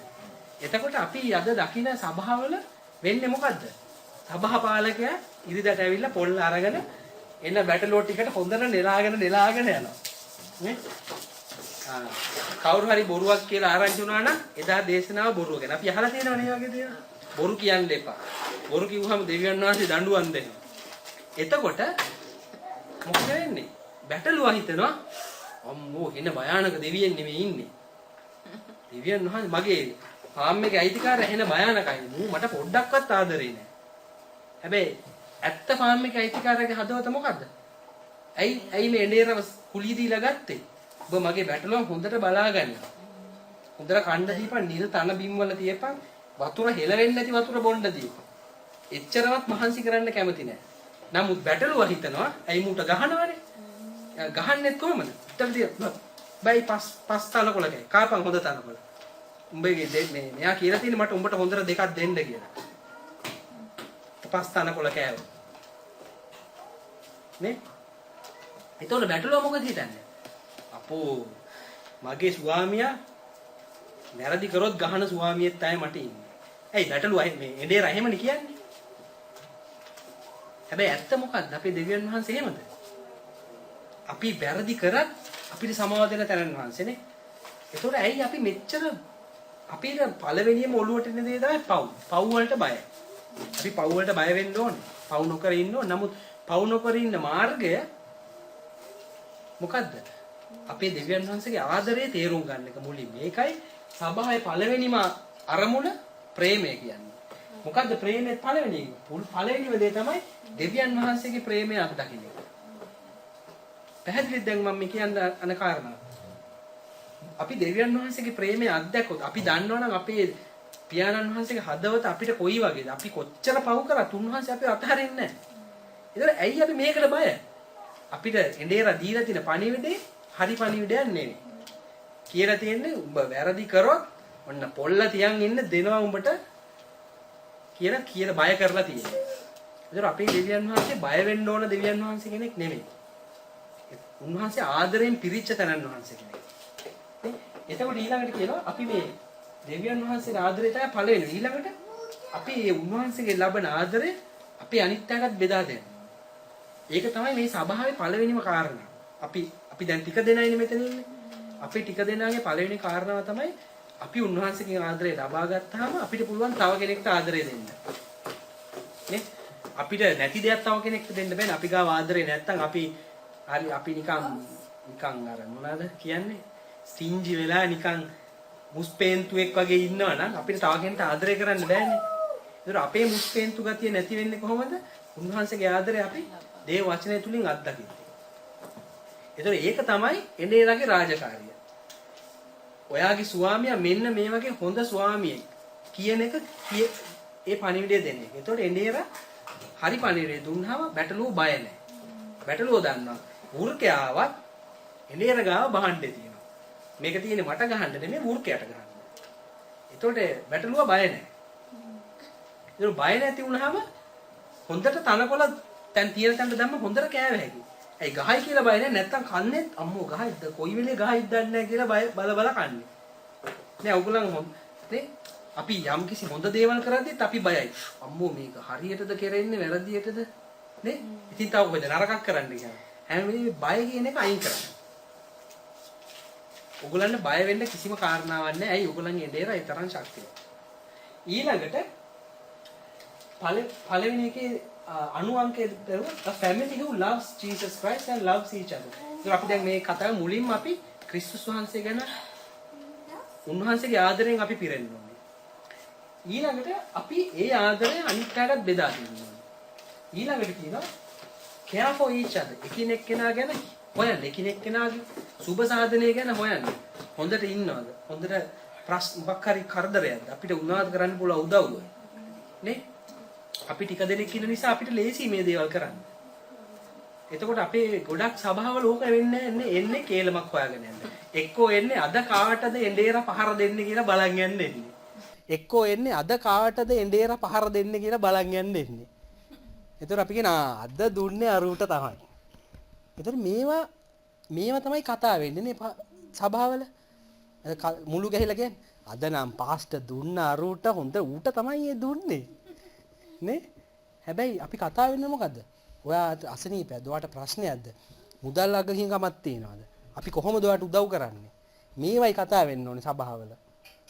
එතකොට අපි අද දකින සභාවල වෙන්නේ මොකද්ද? සභාපාලකයා ඉරිදට ඇවිල්ලා පොල්ල අරගෙන එන බැටළුව ටිකට හොඳට නෙලාගෙන යනවා. නේ? කවුරු හරි බොරුවක් කියලා ආරංචි වුණා නම් එදා දේශනාව බොරුව ගැන. අපි අහලා තියෙනවනේ මේ වගේ දේවල්. බොරු කියන්න එපා. බොරු කිව්වම දෙවියන් වහන්සේ දඬුවම් දෙනවා. එතකොට මොකද වෙන්නේ? බැටළුවා හිතනවා අම්මෝ එන භයානක දෙවියන් නෙමෙයි ඉන්නේ. දෙවියන් වහන්සේ මගේ ෆාම් එකේ අයිතිකාරය එන භයානකයි. මට පොඩ්ඩක්වත් ආදරේ නැහැ. හැබැයි ඇත්ත ෆාම් එකේ අයිතිකාරයාගේ හදවත මොකද්ද? ඇයි මේ එඬේරව කුලිය දීලා ගත්තේ? ඔබ මගේ බැටළුවන් හොඳට බලාගන්න. හොඳට කණ්ඩ දීපන් නිල් තන බිම් වල තියපන් වතුර හෙලවෙන්නේ නැති වතුර බොන්න දීපන්. එච්චරවත් මහන්සි කරන්න කැමති නැහැ. නමුත් බැටළුවා හිතනවා ඇයි මූට ගහනවනේ. ගහන්නෙත් කොහමද? බයි පස් තනකොළකයි. කාපන් හොඳ තනකොළ. උඹගේ මේ මෙයා කියලා තියෙන්නේ මට උඹට හොඳට දෙකක් දෙන්න කියලා. පස් තනකොළ කෑවා. නේ? ඒතකොට බැටළුවා මොකද හිතන්නේ? අපෝ මගේ ස්වාමියා වැරදි කරොත් ගහන ස්වාමියෙක් තමයි මට ඉන්නේ. ඇයි බැටළුවා මේ එඬේර එහෙමනේ කියන්නේ? හැබැයි ඇත්ත මොකද්ද? අපේ දෙවියන් වහන්සේ එහෙමද? අපි වැරදි කරත් අපිට සමාව දෙන තැනන් වහන්සේනේ. ඒතකොට ඇයි අපි මෙච්චර අපිට පළවෙනියම ඔළුවට එන දේ තමයි පව්. පව් වලට බයයි. අපි පව් වලට බය වෙන්න ඕනේ. පව් නොකර ඉන්න ඕනේ. නමුත් පව් නොකර ඉන්න මාර්ගය මොකද්ද? අපේ දෙවියන් වහන්සේගේ ආදරය තේරුම් ගන්න එක මුලින්. මේකයි සබහායේ පළවෙනිම අරමුණ ප්‍රේමය කියන්නේ. මොකද්ද ප්‍රේමයේ පළවෙනිම දේ තමයි දෙවියන් වහන්සේගේ ප්‍රේමය අත්දකින්න. පැහැදිලිද දැන් මම කියන්න අන කාරණා. අපි දෙවියන් වහන්සේගේ ප්‍රේමය අත්දැකොත් අපි දන්නවනම් අපේ පියාණන් වහන්සේගේ හදවත අපිට කොයි වගේද? අපි කොච්චර පව් කරත් උන්වහන්සේ අපිව අතහරින්නේ නැහැ. ඒතර ඇයි අපි මේකට බය? අපිට එඬේර දීලා තියෙන පණිවිඩේ හරි පණිවිඩයක් නෙවෙයි. කියලා තියෙන්නේ උඹ වැරදි කරොත් ඔන්න පොල්ල තියන් ඉන්න දෙනවා උඹට කියලා බය කරලා තියෙනවා. ඒතර අපේ දෙවියන් වහන්සේ බය වෙන්න ඕන දෙවියන් වහන්සේ කෙනෙක් නෙමෙයි. උන්වහන්සේ ආදරයෙන් පිරිච්ච තනන් වහන්සේ කෙනෙක්. නේ? එතකොට ඊළඟට කියනවා අපි මේ දෙවියන් වහන්සේගේ ආදරය තමයි පළවෙනි. ඊළඟට අපි මේ උන්වහන්සේගේ ලබන ආදරය අපි අනිත් අයටත් බෙදා දෙන්න. ඒක තමයි මේ සභාවේ පළවෙනිම කාරණා. අපි දැන් ටික දෙනයිනේ මෙතන ඉන්නේ. අපි ටික දෙනාගේ පළවෙනි කාරණාව තමයි අපි උන්වහන්සේගෙන් ආදරය ලබා ගත්තාම අපිට පුළුවන් තව කෙනෙක්ට ආදරය දෙන්න. නේ? අපිට නැති දෙයක් තව කෙනෙක්ට දෙන්න බෑනේ. අපි ගාව ආදරේ නැත්තම් අපි නිකන් අර මොනවාද කියන්නේ? ස්ටින්ජි වෙලා නිකන් මුස්පේන්තුවෙක් වගේ ඉන්නවනම් අපිට තව කෙනෙක්ට ආදරය කරන්න බෑනේ. ඒතර අපේ මුස්පේන්තු ගතිය නැති වෙන්නේ කොහොමද? උන්වහන්සේගේ ආදරය අපි දේව වචනය තුලින් අත්දකින්න. ඒතර ඒක තමයි එඬේරගේ රාජකාරිය. ඔයාගේ ස්වාමියා මෙන්න මේ වගේ හොඳ ස්වාමියෙක් කියන එක ඒ පණිවිඩය දෙන එක. ඒතකොට එඬේර හරි පණිවිඩය දුන්නාම බැටළුව බය නැහැ. බැටළුව දන්නවා වෘකයාවත් එඬේර ගාව බහන්නේ තියෙනවා. මේක තියෙන්නේ මට ගහන්න නෙමෙයි වෘකයට ගහන්න. ඒතකොට බැටළුව බය නැහැ. ඒක බය නැති වුනහම හොඳට තනකොළ දැන් තියෙන තැනට දැම්ම හොඳට කෑව හැකියි. ඒ ගහයි කියලා බය නැහැ. නැත්තම් කන්නේ අම්මෝ ගහයිද කොයි වෙලේ ගහයිද දන්නේ නැහැ කියලා බල බල කන්නේ. නේ ඔයගොල්ලන් නේ අපි යම් කිසි හොඳ දේවල් කරද්දිත් අපි බයයි. අම්මෝ මේක හරියටද කරන්නේ වැරදියටද නේ? ඉතින් තව කොහෙද නරකක් කරන්න කියන්නේ. හැම වෙලේම බය කියන එක අයින් කරන්න. ඔයගොල්ලන්ට බය වෙන්න කිසිම කාරණාවක් නැහැ. ඇයි ඔයගොල්ලන්ගේ එඬේර ඒ තරම් ශක්තියක්. ඊළඟට පළවෙනි එකේ අණු අංකයේ දරුවා a family who loves Jesus Christ and loves each other. ඒක අපි දැන් මේ කතාවේ මුලින්ම අපි ක්‍රිස්තුස් වහන්සේ ගැන උන්වහන්සේගේ ආදරයෙන් අපි පිරෙන්න ඕනේ. ඊළඟට අපි ඒ ආදරය අනිත් කාටත් බෙදා දෙන්න ඕනේ. ඊළඟට කියනවා care for each other. එකිනෙක කෙනා ගැන හොයන්න. එකිනෙක කෙනාගේ සුබ සාධනය ගැන හොයන්න. හොඳට ඉන්නවද? හොඳට ප්‍රශ්න මොකක් හරි කරදරයක්ද? අපිට උනාද කරන්න පුළුවන් උදව්ව. නේ? අපි ටික දෙනෙක් ඉන්න නිසා අපිට ලේසි මේ දේවල් කරන්න. එතකොට අපේ ගොඩක් සබාවල ඕක වෙන්නේ නැහැ. එන්නේ කේලමක් හොයාගෙන යන්නේ. එක්කෝ එන්නේ අද කාටද එඬේර පහර දෙන්නේ කියලා බලන් යන්න එන්නේ. එක්කෝ එන්නේ අද කාටද එඬේර පහර දෙන්නේ කියලා බලන් යන්න එන්නේ. එතකොට අපි කියන අද දුන්නේ අරුට තමයි. එතකොට මේවා තමයි කතා වෙන්නේ නේ සභාවල. මුළු ගහලා කියන්නේ අද නම් පාස්ටර් දුන්න අරුට හොඳ ඌට තමයි ඒ දුන්නේ. නේ? හැබැයි අපි කතා වෙන්නේ මොකද්ද? ඔයා අසනීපයක්ද? ඔයාට ප්‍රශ්නයක්ද? මුදල් අගහිඟකමක් තියනවාද? අපි කොහොමද ඔයාට උදව් කරන්නේ? මේවයි කතා වෙන්න ඕනේ සභාවල.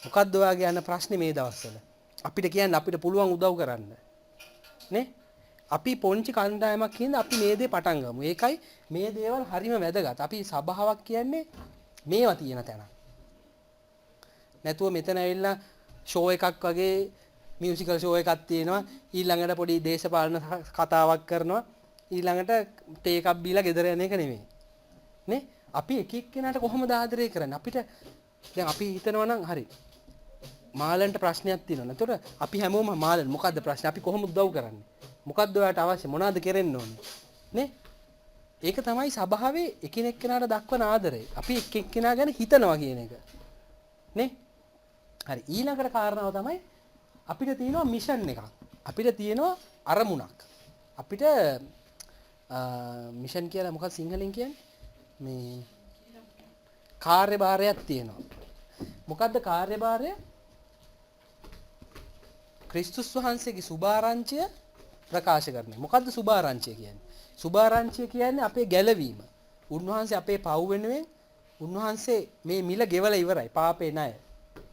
මොකද්ද ඔයාගේ යන ප්‍රශ්නේ මේ දවස්වල? අපිට කියන්න අපිට පුළුවන් උදව් කරන්න. නේ? අපි පොන්චි කණ්ඩායමක් කියන අපි මේ දේ පටන් ගමු. ඒකයි මේ දේවල් හරිම වැදගත්. අපි සභාවක් කියන්නේ මේවා තියෙන තැන. නැතුව මෙතන ඇවිල්ලා ෂෝ එකක් වගේ මියුසිකල් ෂෝ එකක් තියෙනවා. ඊළඟට පොඩි දේශපාලන කතාවක් කරනවා. ඊළඟට තේ එකක් බීලා ගෙදර යන එක නෙමෙයි. නේ? අපි එක එක්කෙනාට කොහොමද ආදරය කරන්නේ? අපිට දැන් අපි හිතනවා නම් හරි. මාලන්ට ප්‍රශ්නයක් තියෙනවා. එතකොට අපි හැමෝම මාලන් මොකද්ද ප්‍රශ්නේ? අපි කොහොමද උදව් කරන්නේ? මොකද්ද ඔයාලට අවශ්‍ය? මොනවද කරෙන්න ඕනේ? නේ? ඒක තමයි සභාවේ එකිනෙක කෙනාට දක්වන ආදරය. අපි එක් එක්කෙනා ගැන හිතනවා කියන එක. නේ? හරි. ඊළඟට කාරණාව තමයි අපිට තියෙනවා මිෂන් එකක්. අපිට තියෙනවා අරමුණක්. අපිට මිෂන් කියලා මොකක්ද සිංහලෙන් කියන්නේ? මේ කාර්යභාරයක් තියෙනවා. මොකද්ද කාර්යභාරය? ක්‍රිස්තුස් වහන්සේගේ සුභාරංචිය ප්‍රකාශ කරන්නේ. මොකද්ද සුභාරංචිය කියන්නේ? සුභාරංචිය කියන්නේ අපේ ගැලවීම. උන්වහන්සේ අපේ පව් වෙනුවෙන් උන්වහන්සේ මේ මිල ගෙවලා ඉවරයි. පාපේ ණය.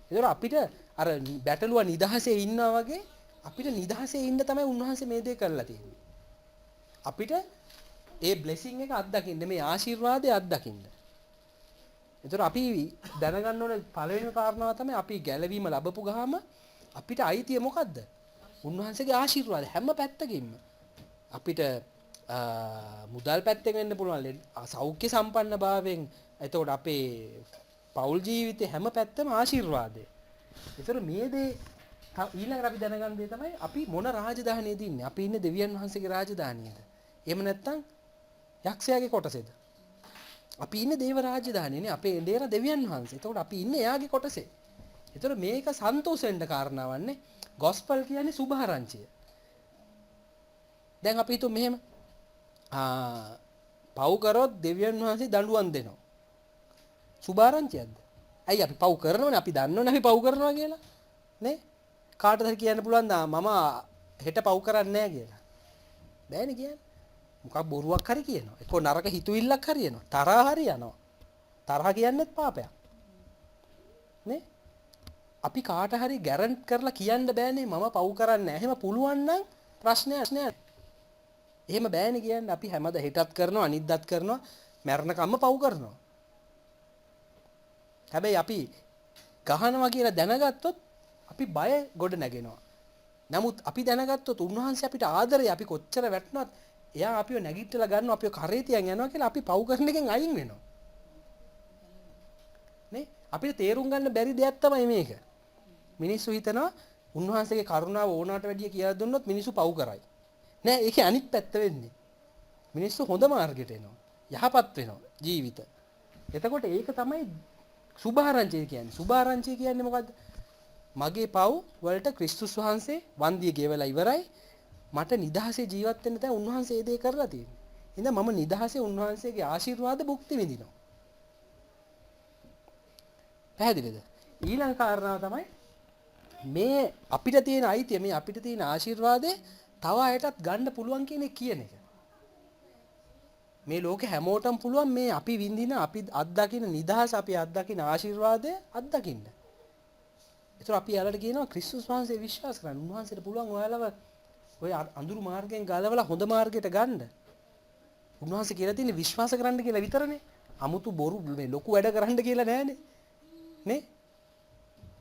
ඒතර අපිට අර බැටළුවා නිදහසේ ඉන්නවා වගේ අපිට නිදහසේ ඉන්න තමයි උන්වහන්සේ මේ දේ කරලා තියෙන්නේ. අපිට ඒ බ්ලෙසිං එක අත්දකින්න මේ ආශිර්වාදය අත්දකින්න. ඒතර අපි දැනගන්න ඕනේ පළවෙනිම කාරණාව තමයි අපි ගැලවීම ලැබපු ගාම අපිට අයිතිය මොකද්ද? උන්වහන්සේගේ ආශිර්වාද හැම පැත්තකින්ම. අපිට මුදල් පැත්තෙන් වෙන්න පුළුවන් සෞඛ්‍ය සම්පන්න භාවයෙන්. එතකොට අපේ පෞල් ජීවිතේ හැම පැත්තම ආශිර්වාදය. ඒතර මේ දේ ඊළඟට අපි දැනගන්න දේ තමයි අපි මොන රාජධානියේද ඉන්නේ? අපි ඉන්නේ දෙවියන් වහන්සේගේ රාජධානියේද? එහෙම නැත්නම් යක්ෂයාගේ කොටසේද? අපි ඉන්නේ දේව රාජධානියනේ. අපේ එඬේර දෙවියන් වහන්සේ. එතකොට අපි ඉන්නේ එයාගේ කොටසේ. ඒතර මේක සන්තෝෂ වෙන්න කාරණාවන්නේ. ගොස්පල් කියන්නේ සුභාරංචිය. දැන් අපි හිතුව මෙහෙම පව් කරොත් දෙවියන් වහන්සේ දඬුවම් දෙනවා. සුභාරංචියක්ද? ඇයි අපි පව් කරනවනේ අපි දන්නවනේ අපි පව් කරනවා කියලා. නේ? කාටද කියන්න පුළුවන් මම හෙට පව් කරන්නේ නැහැ කියලා. බෑනේ කියන්නේ. මොකක් බොරුවක් හරි කියනවා. එක්ක නරක හිතුවිල්ලක් හරි එනවා. තරහ හරි යනවා. තරහ කියන්නේත් පාපයක්. නේ? අපි කාට හරි ගැරන්ට් කරලා කියන්න බෑනේ මම පව් කරන්නේ නැහැ. එහෙම පුළුවන් නම් ප්‍රශ්නයක් නෑ. එහෙම බෑනේ කියන්නේ. අපි හැමද හෙටත් කරනවා අනිද්දාත් කරනවා මරණකම්ම පව් කරනවා. හැබැයි අපි ගහනවා කියලා දැනගත්තොත් අපි බය ගොඩ නැගෙනවා. නමුත් අපි දැනගත්තොත් උන්වහන්සේ අපිට ආදරේ අපි කොච්චර වැටුණත් එයා අපිව නැගිටලා ගන්නවා අපිව කරේ තියන් යනවා කියලා අපි පව් කරන එකෙන් අයින් වෙනවා. නේ? අපිට තේරුම් ගන්න බැරි දෙයක් තමයි මේක. මිනිස්සු හිතනවා උන්වහන්සේගේ කරුණාව ඕනාට වැඩිය කියලා දුන්නොත් මිනිස්සු පව් කරයි. නෑ ඒකේ අනිත් පැත්ත වෙන්නේ. මිනිස්සු හොඳ මාර්ගයට එනවා. යහපත් වෙනවා ජීවිත. එතකොට ඒක තමයි සුභාරංචිය කියන්නේ. සුභාරංචිය කියන්නේ මොකද්ද? මගේ පව් වලට ක්‍රිස්තුස් වහන්සේ වන්දිය ගෙවලා ඉවරයි. මට නිදහසේ ජීවත් වෙන්න තැන් උන්වහන්සේ ඒ දේ කරලා තියෙනවා. එහෙනම් මම නිදහසේ උන්වහන්සේගේ ආශිර්වාද භුක්ති විඳිනවා. පැහැදිලිද? ඊළඟ කාරණාව තමයි මේ අපිට තියෙන අයිතිය, මේ අපිට තියෙන ආශිර්වාදේ තව අයටත් ගන්න පුළුවන් කියන එක. මේ ලෝකේ හැමෝටම පුළුවන් මේ අපි විඳින, අපි අත්දකින නිදහස, අපි අත්දකින ආශිර්වාදය අත්දකින්න. ඒතර අපි යාළුවට කියනවා ක්‍රිස්තුස් වහන්සේ විශ්වාස කරන්න. උන්වහන්සේට පුළුවන් ඔයාලව ඔය අඳුරු මාර්ගයෙන් ගලවලා හොඳ මාර්ගයට ගන්න. උන්වහන්සේ කියලා තියෙන්නේ විශ්වාස කරන්න කියලා විතරනේ. 아무තු බොරු මේ ලොකු වැඩ කරන්න කියලා නෑනේ. නේ?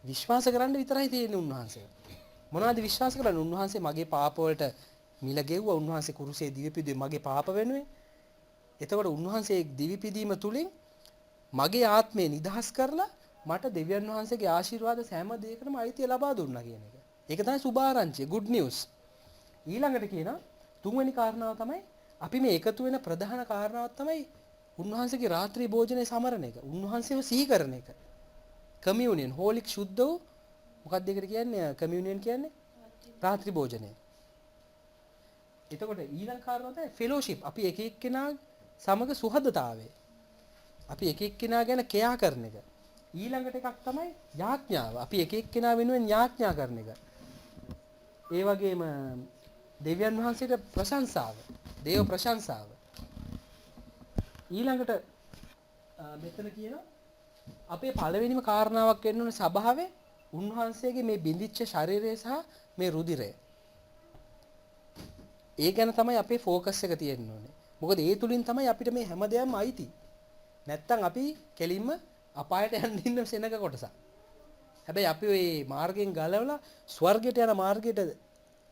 විශ්වාස කරන්න විතරයි තියෙන්නේ උන්වහන්සේ. මොනවද විශ්වාස කරන්නේ? උන්වහන්සේ මගේ පාප වලට මිල ගෙව්වා. උන්වහන්සේ කුරුසේ දිවිපිදුවේ මගේ පාප වෙනුවෙන්. එතකොට උන්වහන්සේ දිවිපිදීම තුලින් මගේ ආත්මය නිදහස් කරලා මට දෙවියන් වහන්සේගේ ආශිර්වාද සෑම දෙයකටම අයිතිය ලබා දුන්නා කියන එක. ඒක තමයි සුභාරංචිය, good news. ඊළඟට කියනවා තුන්වෙනි කාරණාව තමයි අපි මේ එකතු වෙන ප්‍රධාන කාරණාවක් තමයි උන්වහන්සේගේ රාත්‍රී භෝජනය සමරන එක. උන්වහන්සේව සිහි කරන එක. කමියුනියන්, හෝලික් සුද්ධ වූ මොකක්ද ඒකට කියන්නේ? කමියුනියන් කියන්නේ රාත්‍රී භෝජනය. එතකොට ඊළඟ කාරණාව තමයි ෆෙලෝෂිප්. අපි එක එක්කෙනා සමග සුහදතාවය. අපි එක එක්කෙනා ගැන කෙයා කරන එක. ඊළඟට එකක් තමයි යාඥාව. අපි එක එක්කෙනා වෙනුවෙන් යාඥා කරන එක. ඒ වගේම දෙවියන් වහන්සේට ප්‍රශංසාව, දේව ප්‍රශංසාව. ඊළඟට මෙතන කියනවා අපේ පළවෙනිම කාරණාවක් වෙන්න ඕනේ සභාවේ උන්වහන්සේගේ මේ බිඳිච්ච ශරීරය සහ මේ රුධිරය. ඒ ගැන තමයි අපේ ફોකස් එක තියෙන්න ඕනේ. මොකද ඒ තුලින් තමයි අපිට මේ හැම දෙයක්ම අයිති. නැත්තම් අපි කෙලින්ම අපායට යන්න ඉන්න සෙනග කොටසක්. හැබැයි අපි ওই මාර්ගයෙන් ගලවලා ස්වර්ගයට යන මාර්ගයට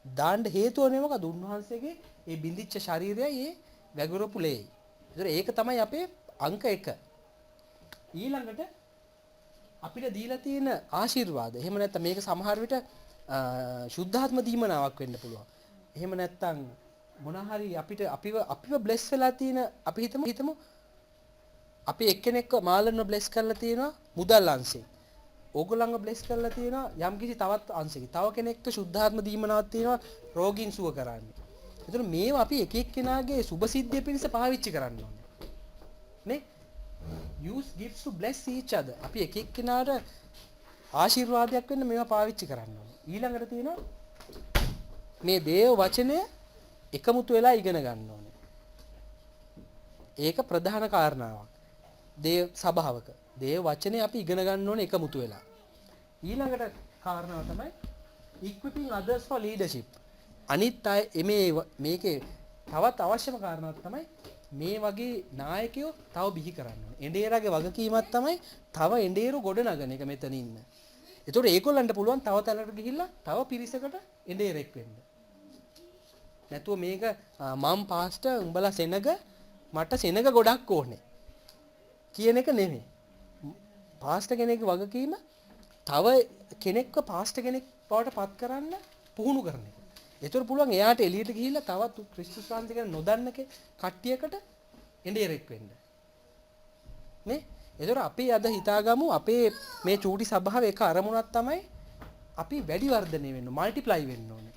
දාන්න හේතුවනේ මොකද? උන්වහන්සේගේ මේ බිඳිච්ච ශරීරයයි ඒ වැගිරපු ලේයි. ඒතර ඒක තමයි අපේ අංක 1. ඊළඟට අපිට දීලා තියෙන ආශිර්වාද. එහෙම නැත්නම් මේක සමහර විට සුද්ධාත්ම දීමනාවක් වෙන්න පුළුවන්. එහෙම නැත්නම් මොන හරි අපිව බ්ලෙස් වෙලා තියෙන අපි හිතමු අපි එක්කෙනෙක්ව මාළන්ව බ්ලෙස් කරලා තියෙනවා මුදල් අංශයෙන්. ඕගොල්ලන්ව බ්ලෙස් කරලා තියෙනවා යම්කිසි තවත් අංශයකින්. තව කෙනෙක්ට සුද්ධාත්ම දීමනාවක් තියෙනවා රෝගීන් සුව කරන්නේ. ඒතර මේවා අපි එක එක්කෙනාගේ සුභ සිද්ධිය පිණිස පාවිච්චි කරන්න ඕනේ. නේ? use gifts to bless each other. අපි එක එක්කෙනාට ආශිර්වාදයක් වෙන්න මේවා පාවිච්චි කරන්න ඕනේ. ඊළඟට තියෙනවා මේ දේව වචනය එකමුතු වෙලා ඉගෙන ගන්න ඕනේ. ඒක ප්‍රධාන කාරණාවක්. දේව සභාවක දේව වචනේ අපි ඉගෙන ගන්න ඕනේ එකමුතු වෙලා. ඊළඟට කාරණාව තමයි equipping others for leadership. අනිත් අය මේකේ තවත් අවශ්‍යම කාරණාවක් තමයි මේ වගේ නායකයෝ තව බිහි කරන්න ඕනේ. එඬේරගේ වගකීමක් තමයි තව එඬේරු ගොඩ නගන එක මෙතන ඉන්න. ඒතකොට ඒගොල්ලන්ට පුළුවන් තව තැනකට ගිහිල්ලා තව පිරිසකට එඬේරෙක් වෙන්න. නැතුව මේක මම පාස්ටර් උඹලා සෙනග මට සෙනග ගොඩක් ඕනේ කියන එක නෙමෙයි. පාස්ටර් කෙනෙක්ගේ වගකීම තව කෙනෙක්ව පාස්ටර් කෙනෙක් බවට පත් කරන්න පුහුණු කරන එක. ඒතර පුළුවන් එයාට එළියට ගිහිල්ලා තවත් ක්‍රිස්තුස් වහන්සේ ගැන නොදන්න කට්ටියකට එඬේරෙක් වෙන්න. නේ? ඒතර අපි අද හිතාගමු අපේ මේ චූටි සභාවේ එක අරමුණක් තමයි අපි වැඩි වර්ධනය වෙන්න, මල්ටිප්ලයි වෙන්න ඕනේ.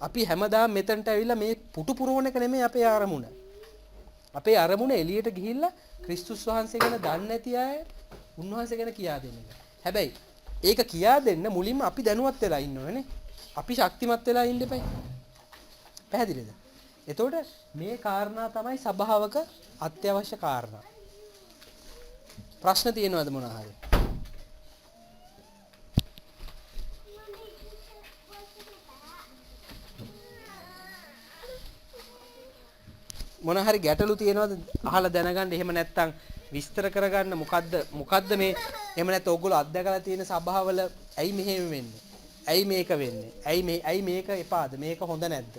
අපි හැමදාම මෙතනට ඇවිල්ලා මේ පුටු පුරවන එක නෙමෙයි අපේ අරමුණ. අපේ අරමුණ එළියට ගිහිල්ලා ක්‍රිස්තුස් වහන්සේ ගැන දන්නේ නැති අය උන්වහන්සේ ගැන කියා දෙන්න එක. හැබැයි ඒක කියා දෙන්න මුලින්ම අපි දැනුවත් වෙලා ඉන්න ඕනේ. අපි ශක්තිමත් වෙලා ඉන්න එපයි. පැහැදිලිද? එතකොට මේ කාරණා තමයි සභාවක අත්‍යවශ්‍ය කාරණා. ප්‍රශ්න තියෙනවද මොනවා හරි? මොන හරි ගැටලු තියෙනවද අහලා දැනගන්න. එහෙම නැත්නම් විස්තර කරගන්න මොකද්ද මේ, එහෙම නැත්නම් ඔයගොල්ලෝ අත්දැකලා තියෙන සභාවල ඇයි මෙහෙම වෙන්නේ, ඇයි මේක වෙන්නේ, ඇයි මේක එපාද, මේක හොඳ නැද්ද?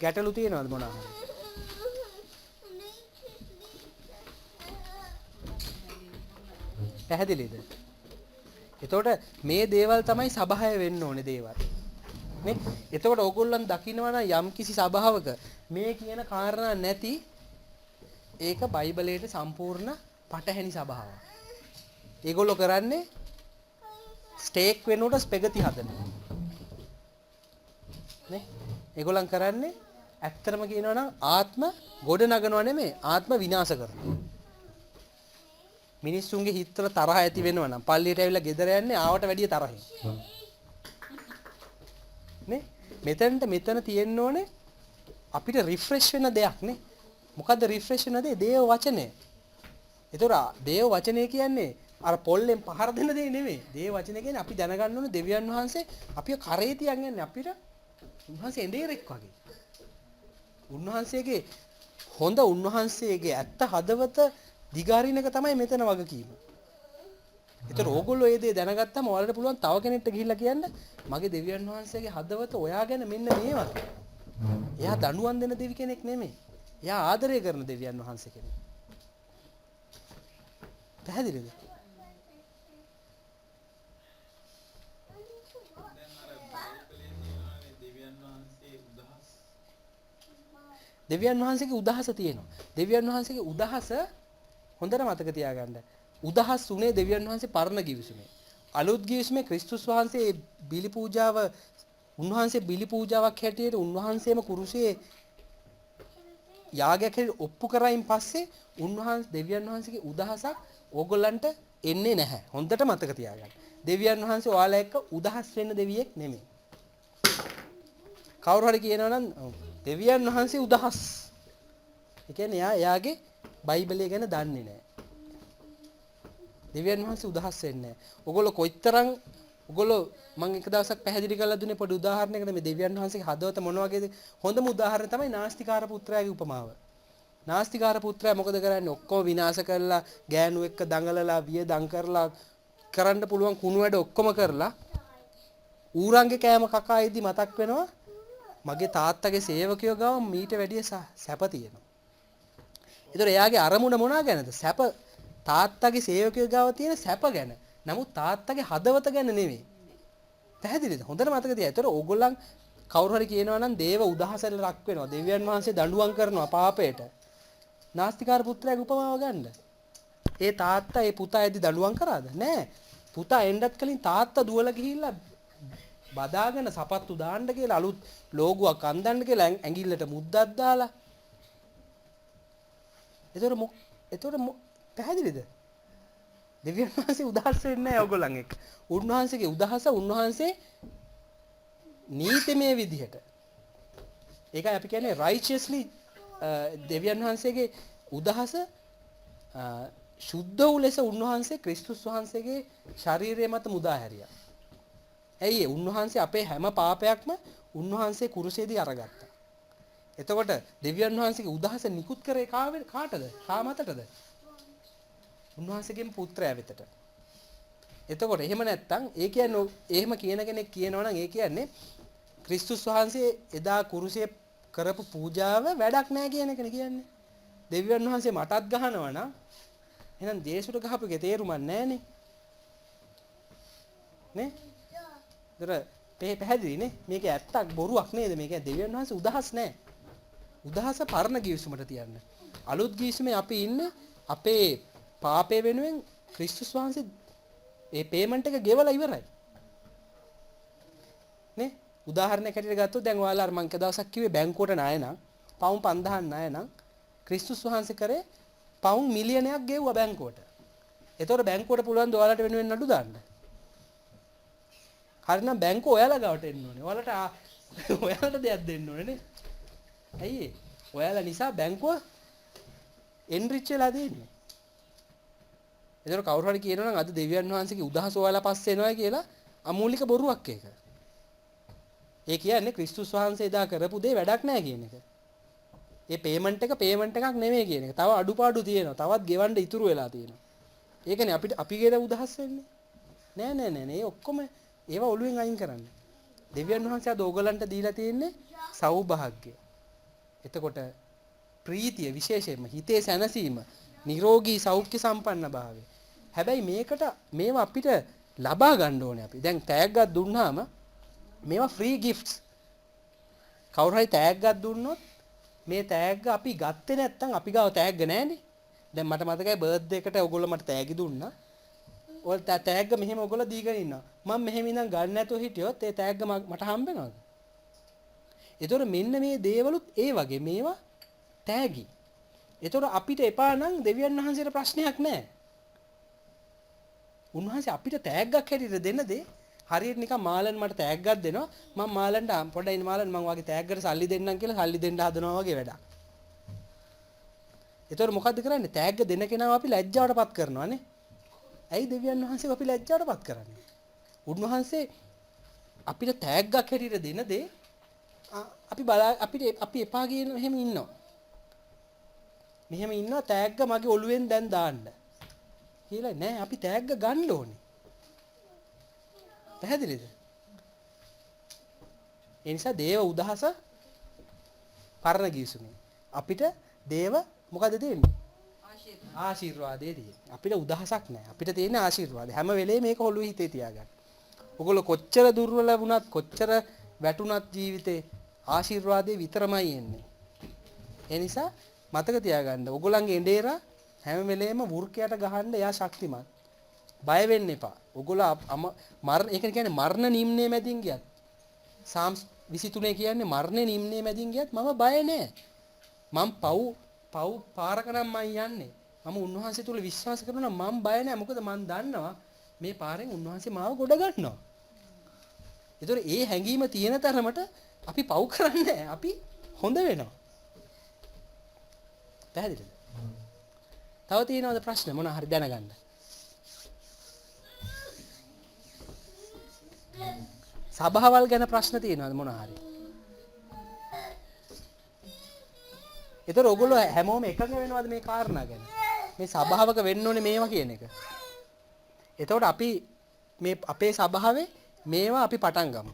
ගැටලු තියෙනවද මොනවා හරි? පැහැදිලිද? එතකොට මේ දේවල් තමයි සභාවේ වෙන්න ඕනේ දේවල්. නේ? එතකොට ඕගොල්ලන් දකින්නවා නම් යම් කිසි සභාවක මේ කියන කාරණා නැති ඒක බයිබලයට සම්පූර්ණ පටහැනි සභාවක්. ඒගොල්ලෝ කරන්නේ ස්ටේක් වෙනකොට ස්පෙගති හදනවා. නේ? ඒගොල්ලන් කරන්නේ ඇත්තටම කියනවා නම් ආත්ම ගොඩ නගනවා නෙමෙයි ආත්ම විනාශ කරනවා. මිනිස්සුන්ගේ හිතවල තරහ ඇති වෙනවා නම් පල්ලියට ඇවිල්ලා ගෙදර යන්නේ ආවට වැඩිය තරහින්. නේ? මෙතන තියෙන්න ඕනේ අපිට රිෆ්‍රෙෂ් වෙන දෙයක් නේ. මොකද්ද රිෆ්‍රෙෂ් වෙන දේ? දේව වචනය. ඒතර දේව වචනය කියන්නේ අර පොල්ලෙන් පහර දෙන දේ නෙමෙයි. දේව වචනය කියන්නේ අපි දැනගන්න ඕනේ දෙවියන් වහන්සේ අපිව කරේ තියන් යන්නේ අපිට උන්වහන්සේ එඬේරෙක් වගේ. උන්වහන්සේගේ හොඳ උන්වහන්සේගේ ඇත්ත හදවත දිගාරින එක තමයි මෙතන වගකීම. ඒතර ඕගොල්ලෝ මේ දේ දැනගත්තාම ඔයාලට පුළුවන් තව කෙනෙක්ට ගිහිල්ලා කියන්න මගේ දෙවියන් වහන්සේගේ හදවත ඔයා ගැන මෙන්න මේ වගේ. එයා දඬුවම් දෙන දෙවි කෙනෙක් නෙමෙයි. එයා ආදරය කරන දෙවියන් වහන්සේ කෙනෙක්. පැහැදිලිද? දෙවියන් වහන්සේගේ උදහස තියෙනවා. දෙවියන් වහන්සේගේ උදහස හොඳට මතක තියාගන්න. උදහස් උනේ දෙවියන් වහන්සේ පරණ ගිවිසුමේ. අලුත් ගිවිසුමේ ක්‍රිස්තුස් වහන්සේ බිලි පූජාව උන්වහන්සේ බිලි පූජාවක් හැටියට උන්වහන්සේම කුරුසයේ යාගයක් හැටියට ඔප්පු කරයින් පස්සේ උන්වහන්සේ දෙවියන් වහන්සේගේ උදහසක් ඕගොල්ලන්ට එන්නේ නැහැ. හොඳට මතක තියාගන්න. දෙවියන් වහන්සේ ඔයාලා එක්ක උදහස් වෙන්න දෙවියෙක් නෙමෙයි. කවුරු හරි කියනවා නම් දෙවියන් වහන්සේ උදහස්. ඒ කියන්නේ එයාගේ බයිබලය ගැන දන්නේ නැහැ. දෙවියන් වහන්සේ උදහස් වෙන්නේ නැහැ. ඔයගොල්ලෝ කොයිතරම් ඔයගොල්ලෝ මම එක දවසක් පැහැදිලි කරලා දුන්නේ පොඩි උදාහරණයකට මේ දෙවියන් වහන්සේගේ හදවත මොන වගේද? හොඳම උදාහරණය තමයි නාස්තිකාර පුත්‍රයාගේ උපමාව. නාස්තිකාර පුත්‍රයා මොකද කරන්නේ? ඔක්කොම විනාශ කරලා ගෑනු එක්ක දඟලලා වියදම් කරලා කරන්න පුළුවන් කුණු වැඩ ඔක්කොම කරලා ඌරන්ගේ කෑම කකා ඉදි මතක් වෙනවා මගේ තාත්තගේ සේවකයෝ ගාව මීට වැඩිය සැප තියෙනවා. ඒතර එයාගේ අරමුණ මොනවා ගැනද? සැප තාත්තගේ සේවකයෝ ගාව තියෙන සැප ගැන. නමුත් තාත්තගේ හදවත ගැන නෙමෙයි. පැහැදිලිද? හොඳට මතක තියාගන්න. ඒතර ඕගොල්ලන් කවුරු හරි කියනවා නම් දේව උදහසට ලක් වෙනවා. දෙවියන් වහන්සේ දඬුවම් කරනවා පාපයට. නාස්තිකාර පුත්‍රයාගේ උපමාව ගන්න. ඒ තාත්තා ඒ පුතා එදි දඬුවම් කරාද? නෑ. පුතා එන්නත් කලින් තාත්තා දුවලා ගිහිල්ලා බදාගෙන සපත්තු දාන්න කියලා අලුත් ලෝගුවක් අන්දන්න කියලා ඇඟිල්ලට මුද්දක් දාලා. ඒතර පැහැදිලිද? දෙවියන් වහන්සේ උදහස් වෙන්නේ නැහැ ඔයගොල්ලන් එක්ක. උන්වහන්සේගේ උදහස උන්වහන්සේ නීතිමය විදිහට. ඒකයි අපි කියන්නේ righteously දෙවියන් වහන්සේගේ උදහස සුද්ධ වූ ලෙස උන්වහන්සේ ක්‍රිස්තුස් වහන්සේගේ ශරීරය මත මුදා හැරියා. ඇයි උන්වහන්සේ අපේ හැම පාපයක්ම උන්වහන්සේ කුරුසයේදී අරගත්තා. එතකොට දෙවියන් වහන්සේගේ උදහස නිකුත් කරේ කාටද? කා මතටද? උන්වහන්සේගේම පුත්‍රයා වෙතට. එතකොට එහෙම නැත්තම් ඒ කියන්නේ එහෙම කියන කෙනෙක් කියනවා නම් ඒ කියන්නේ ක්‍රිස්තුස් වහන්සේ එදා කුරුසයේ කරපු පූජාව වැඩක් නැහැ කියන එකනේ කියන්නේ. දෙවියන් වහන්සේ මටත් ගහනවා නම් එහෙනම් ජේසුට ගහපු එකේ තේරුමක් නැහැනේ. නේ? පැහැදිලි නේ? මේක ඇත්තක් බොරුවක් නේද? මේක දෙවියන් වහන්සේ උදහස් නැහැ. උදහස පරණ ගිවිසුමට තියන්න. අලුත් ගිවිසුමේ අපි ඉන්නේ අපේ පාපය වෙනුවෙන් ක්‍රිස්තුස් වහන්සේ ඒ පේමන්ට් එක ගෙවලා ඉවරයි. නේ? උදාහරණයක් හැටියට ගත්තොත් දැන් ඔයාලා අර මං එක දවසක් කිව්වේ බැංකුවට ණය නම් පවුම් 5000 ණය නම් ක්‍රිස්තුස් වහන්සේ කරේ පවුම් මිලියනයක් ගෙවුවා බැංකුවට. ඒතකොට බැංකුවට පුළුවන් ද ඔයාලට වෙනුවෙන් නඩු දාන්න? හරිනම් බැංකුව ඔයාලා ගාවට එන්න ඕනේ. ඔයාලට දෙයක් දෙන්න ඕනේ නේ. ඇයි ඔයාලා නිසා බැංකුව එන්රිච් වෙලා දෙන්නේ. ඒතර කවුරු හරි කියනවා නම් අද දෙවියන් වහන්සේගේ උදහස ඔයාලා පස්සේ එනවා කියලා අමූලික බොරුවක් ඒක. ඒ කියන්නේ ක්‍රිස්තුස් වහන්සේ එදා කරපු දේ වැඩක් නැහැ කියන එක. ඒ පේමන්ට් එකක් නෙමෙයි කියන එක. තව අඩුපාඩු තියෙනවා. තවත් ගෙවන්න ඉතුරු වෙලා තියෙනවා. ඒකනේ අපි ගේ උදහස් වෙන්නේ. නෑ. ඒ ඔක්කොම ඒවා ඔළුවෙන් අයින් කරන්න. දෙවියන් වහන්සේ අද ඕගලන්ට දීලා තියෙන්නේ සෞභාග්‍ය. එතකොට ප්‍රීතිය විශේෂයෙන්ම හිතේ සැනසීම, නිරෝගී සෞඛ්‍ය සම්පන්න භාවය. හැබැයි මේකට මේවා අපිට ලබා ගන්න ඕනේ අපි. දැන් තෑග්ගක් දුන්නාම මේවා ෆ්‍රී ගිෆ්ට්ස්. කවුරු හරි තෑග්ගක් දුන්නොත් මේ තෑග්ග අපි ගත්තේ නැත්නම් අපි ගාව තෑග්ග නැහැනේ. දැන් මට මතකයි බර්ත්ඩේ එකට ඔයගොල්ලෝ මට තෑගි දුන්නා. ඔය තෑග්ග මෙහෙම ඔයගොල්ලෝ දීගෙන ඉන්නවා. මම මෙහෙම ඉඳන් ගන්න නැතුව හිටියොත් ඒ තෑග්ග මට හම්බ වෙනවද? ඒතකොට මෙන්න මේ දේවලුත් ඒ වගේ මේවා තෑගි. ඒතකොට අපිට එපා නම් දෙවියන් වහන්සේට ප්‍රශ්නයක් නැහැ. උන්වහන්සේ අපිට තෑග්ගක් හැටියට දෙන්න දේ හරියට නිකන් මාලන් මට තෑග්ගක් දෙනවා මම මාලන්ට පොඩ්ඩයි ඉන්න මාලන් මම වගේ තෑග්ගකට සල්ලි දෙන්නම් කියලා සල්ලි දෙන්න හදනවා වගේ වැඩක්. ඒතකොට මොකද්ද කරන්නේ? තෑග්ග දෙන කෙනාව අපි ලැජ්ජාවටපත් කරනවානේ. ඇයි දෙවියන් වහන්සේ අපි ලැජ්ජාවටපත් කරන්නේ? උන්වහන්සේ අපිට තෑග්ගක් හැටියට දෙන දේ අපි එපා කියන මෙහෙම ඉන්නවා. මෙහෙම ඉන්නවා තෑග්ග මගේ ඔළුවෙන් දැන් දාන්න. කියලා නෑ අපි තෑග්ග ගන්න ඕනේ. පැහැදිලිද? ඒ නිසා දේව උදහස පරණ ගිවිසුමේ අපිට දේව මොකද දෙන්නේ? ආශිර්වාදය දෙන්නේ. අපිට උදහසක් නෑ. අපිට තියෙන ආශිර්වාදය. හැම වෙලේම මේක ඔළුවේ හිතේ තියාගන්න. ඔයගොල්ලෝ කොච්චර දුර්වල වුණත් කොච්චර වැටුණත් ජීවිතේ ආශිර්වාදේ විතරමයි එන්නේ. ඒ නිසා මතක තියාගන්න. ඔයගොල්ලන්ගේ එඬේරා හැම වෙලේම වෘකයට ගහන්න එයා ශක්තිමත්. බය වෙන්න එපා. ඔයගොල්ලෝ මරණ ඒක කියන්නේ මරණ නිම්නයේ මැදින් ගියත්. සාම්ස් 23 කියන්නේ මරණ නිම්නයේ මැදින් ගියත් මම බය නෑ. මම පව් පාරක නම් මම යන්නේ. මම උන්වහන්සේ තුල විශ්වාස කරනවා මම බය නෑ. මොකද මම දන්නවා මේ පාරෙන් උන්වහන්සේ මාව ගොඩ ගන්නවා. ඒතර ඒ හැඟීම තියෙන තරමට අපි පව් කරන්නේ නෑ. අපි හොඳ වෙනවා. පැහැදිලිද? තව තියෙනවද ප්‍රශ්න මොන හරි දැනගන්න? සභාවල් ගැන ප්‍රශ්න තියෙනවද මොන හරි? ඒතර ඔයගොල්ලෝ හැමෝම එකඟ වෙනවද මේ කාරණා ගැන? මේ සභාවක වෙන්න ඕනේ මේවා කියන එක. එතකොට අපි මේ අපේ සභාවේ මේවා අපි පටන් ගමු.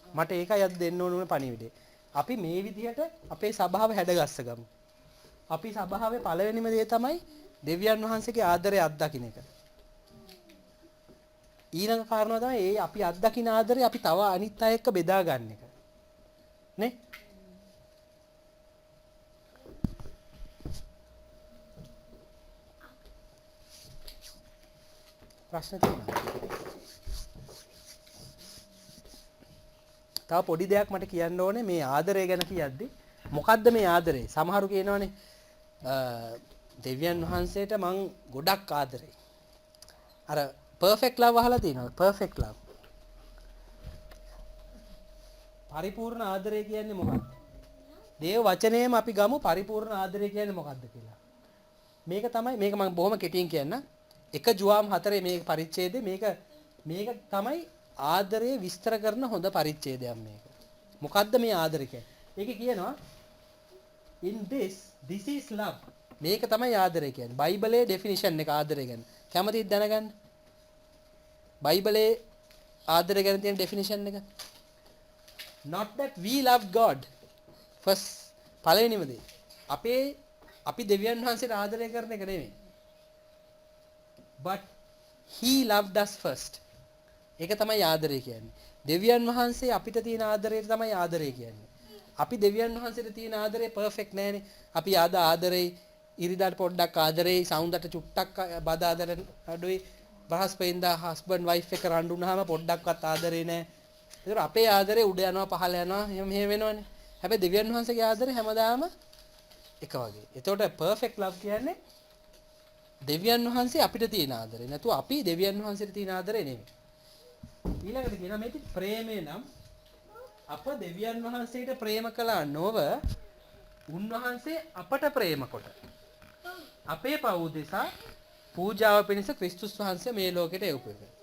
මට ඒකයි අද දෙන්න ඕනේ පණිවිඩේ. අපි මේ විදිහට අපේ සභාව හැඩගස්ස ගමු. අපි සභාවේ පළවෙනිම දේ තමයි දෙවියන් වහන්සේගේ ආදරය අත්දකින්න එක. ඊළඟ කාරණා තමයි ඒ අපි අත්දකින්න ආදරය අපි තව අනිත් අය එක්ක බෙදා ගන්න එක. නේ? ප්‍රශ්න තියෙනවා. තව පොඩි දෙයක් මට කියන්න ඕනේ මේ ආදරය ගැන කියද්දි. මොකද්ද මේ ආදරේ? සමහරු කියනවානේ දෙවියන් වහන්සේට මං ගොඩක් ආදරේ. අර perfect love අහලා තියෙනවද? perfect love. පරිපූර්ණ ආදරය කියන්නේ මොකක්ද? දේව වචනයේම අපි ගමු පරිපූර්ණ ආදරය කියන්නේ මොකක්ද කියලා. මේක මම බොහොම කෙටියෙන් කියන්න. 1 ජුවාම් 4 මේ පරිච්ඡේදය මේක තමයි ආදරය විස්තර කරන හොඳ පරිච්ඡේදයක් මේක. මොකද්ද මේ ආදරය කියන්නේ? ඒකේ කියනවා in this is love. මේක තමයි ආදරය කියන්නේ. බයිබලයේ ඩෙෆිනිෂන් එක ආදරය ගැන. කැමතිද දැනගන්න? බයිබලයේ ආදරය ගැන තියෙන ඩෙෆිනිෂන් එක. Not that we love God. first පළවෙනිම දේ. අපි දෙවියන් වහන්සේට ආදරය කරන එක නෙමෙයි. but he loved us first. ඒක තමයි ආදරය කියන්නේ. දෙවියන් වහන්සේ අපිට තියෙන ආදරයට තමයි ආදරය කියන්නේ. අපි දෙවියන් වහන්සේට තියෙන ආදරේ පර්ෆෙක්ට් නෑනේ. අපි ආදරේ ඉරිදාට පොඩ්ඩක් ආදරේ සවුන්දට චුට්ටක් බද ආදර අඩුයි. බ්‍රහස්පතින්දා හස්බන්ඩ් වයිෆ් එක රණ්ඩු වුණාම පොඩ්ඩක්වත් ආදරේ නෑ. ඒතර අපේ ආදරේ උඩ යනවා පහළ යනවා එහෙම වෙනවනේ. හැබැයි දෙවියන් වහන්සේගේ ආදරේ හැමදාම එක වගේ. එතකොට පර්ෆෙක්ට් ලව් කියන්නේ දෙවියන් වහන්සේ අපිට තියෙන ආදරේ. නැතුව අපි දෙවියන් වහන්සේට තියෙන ආදරේ නෙමෙයි. ඊළඟට කියනවා මේක ප්‍රේමය නම් අප දෙවියන් වහන්සේට ප්‍රේම කළා නොව උන්වහන්සේ අපට ප්‍රේම කොට අපේ පව් උදෙසා පූජාව පිණිස ක්‍රිස්තුස් වහන්සේ මේ ලෝකෙට එවපු එක.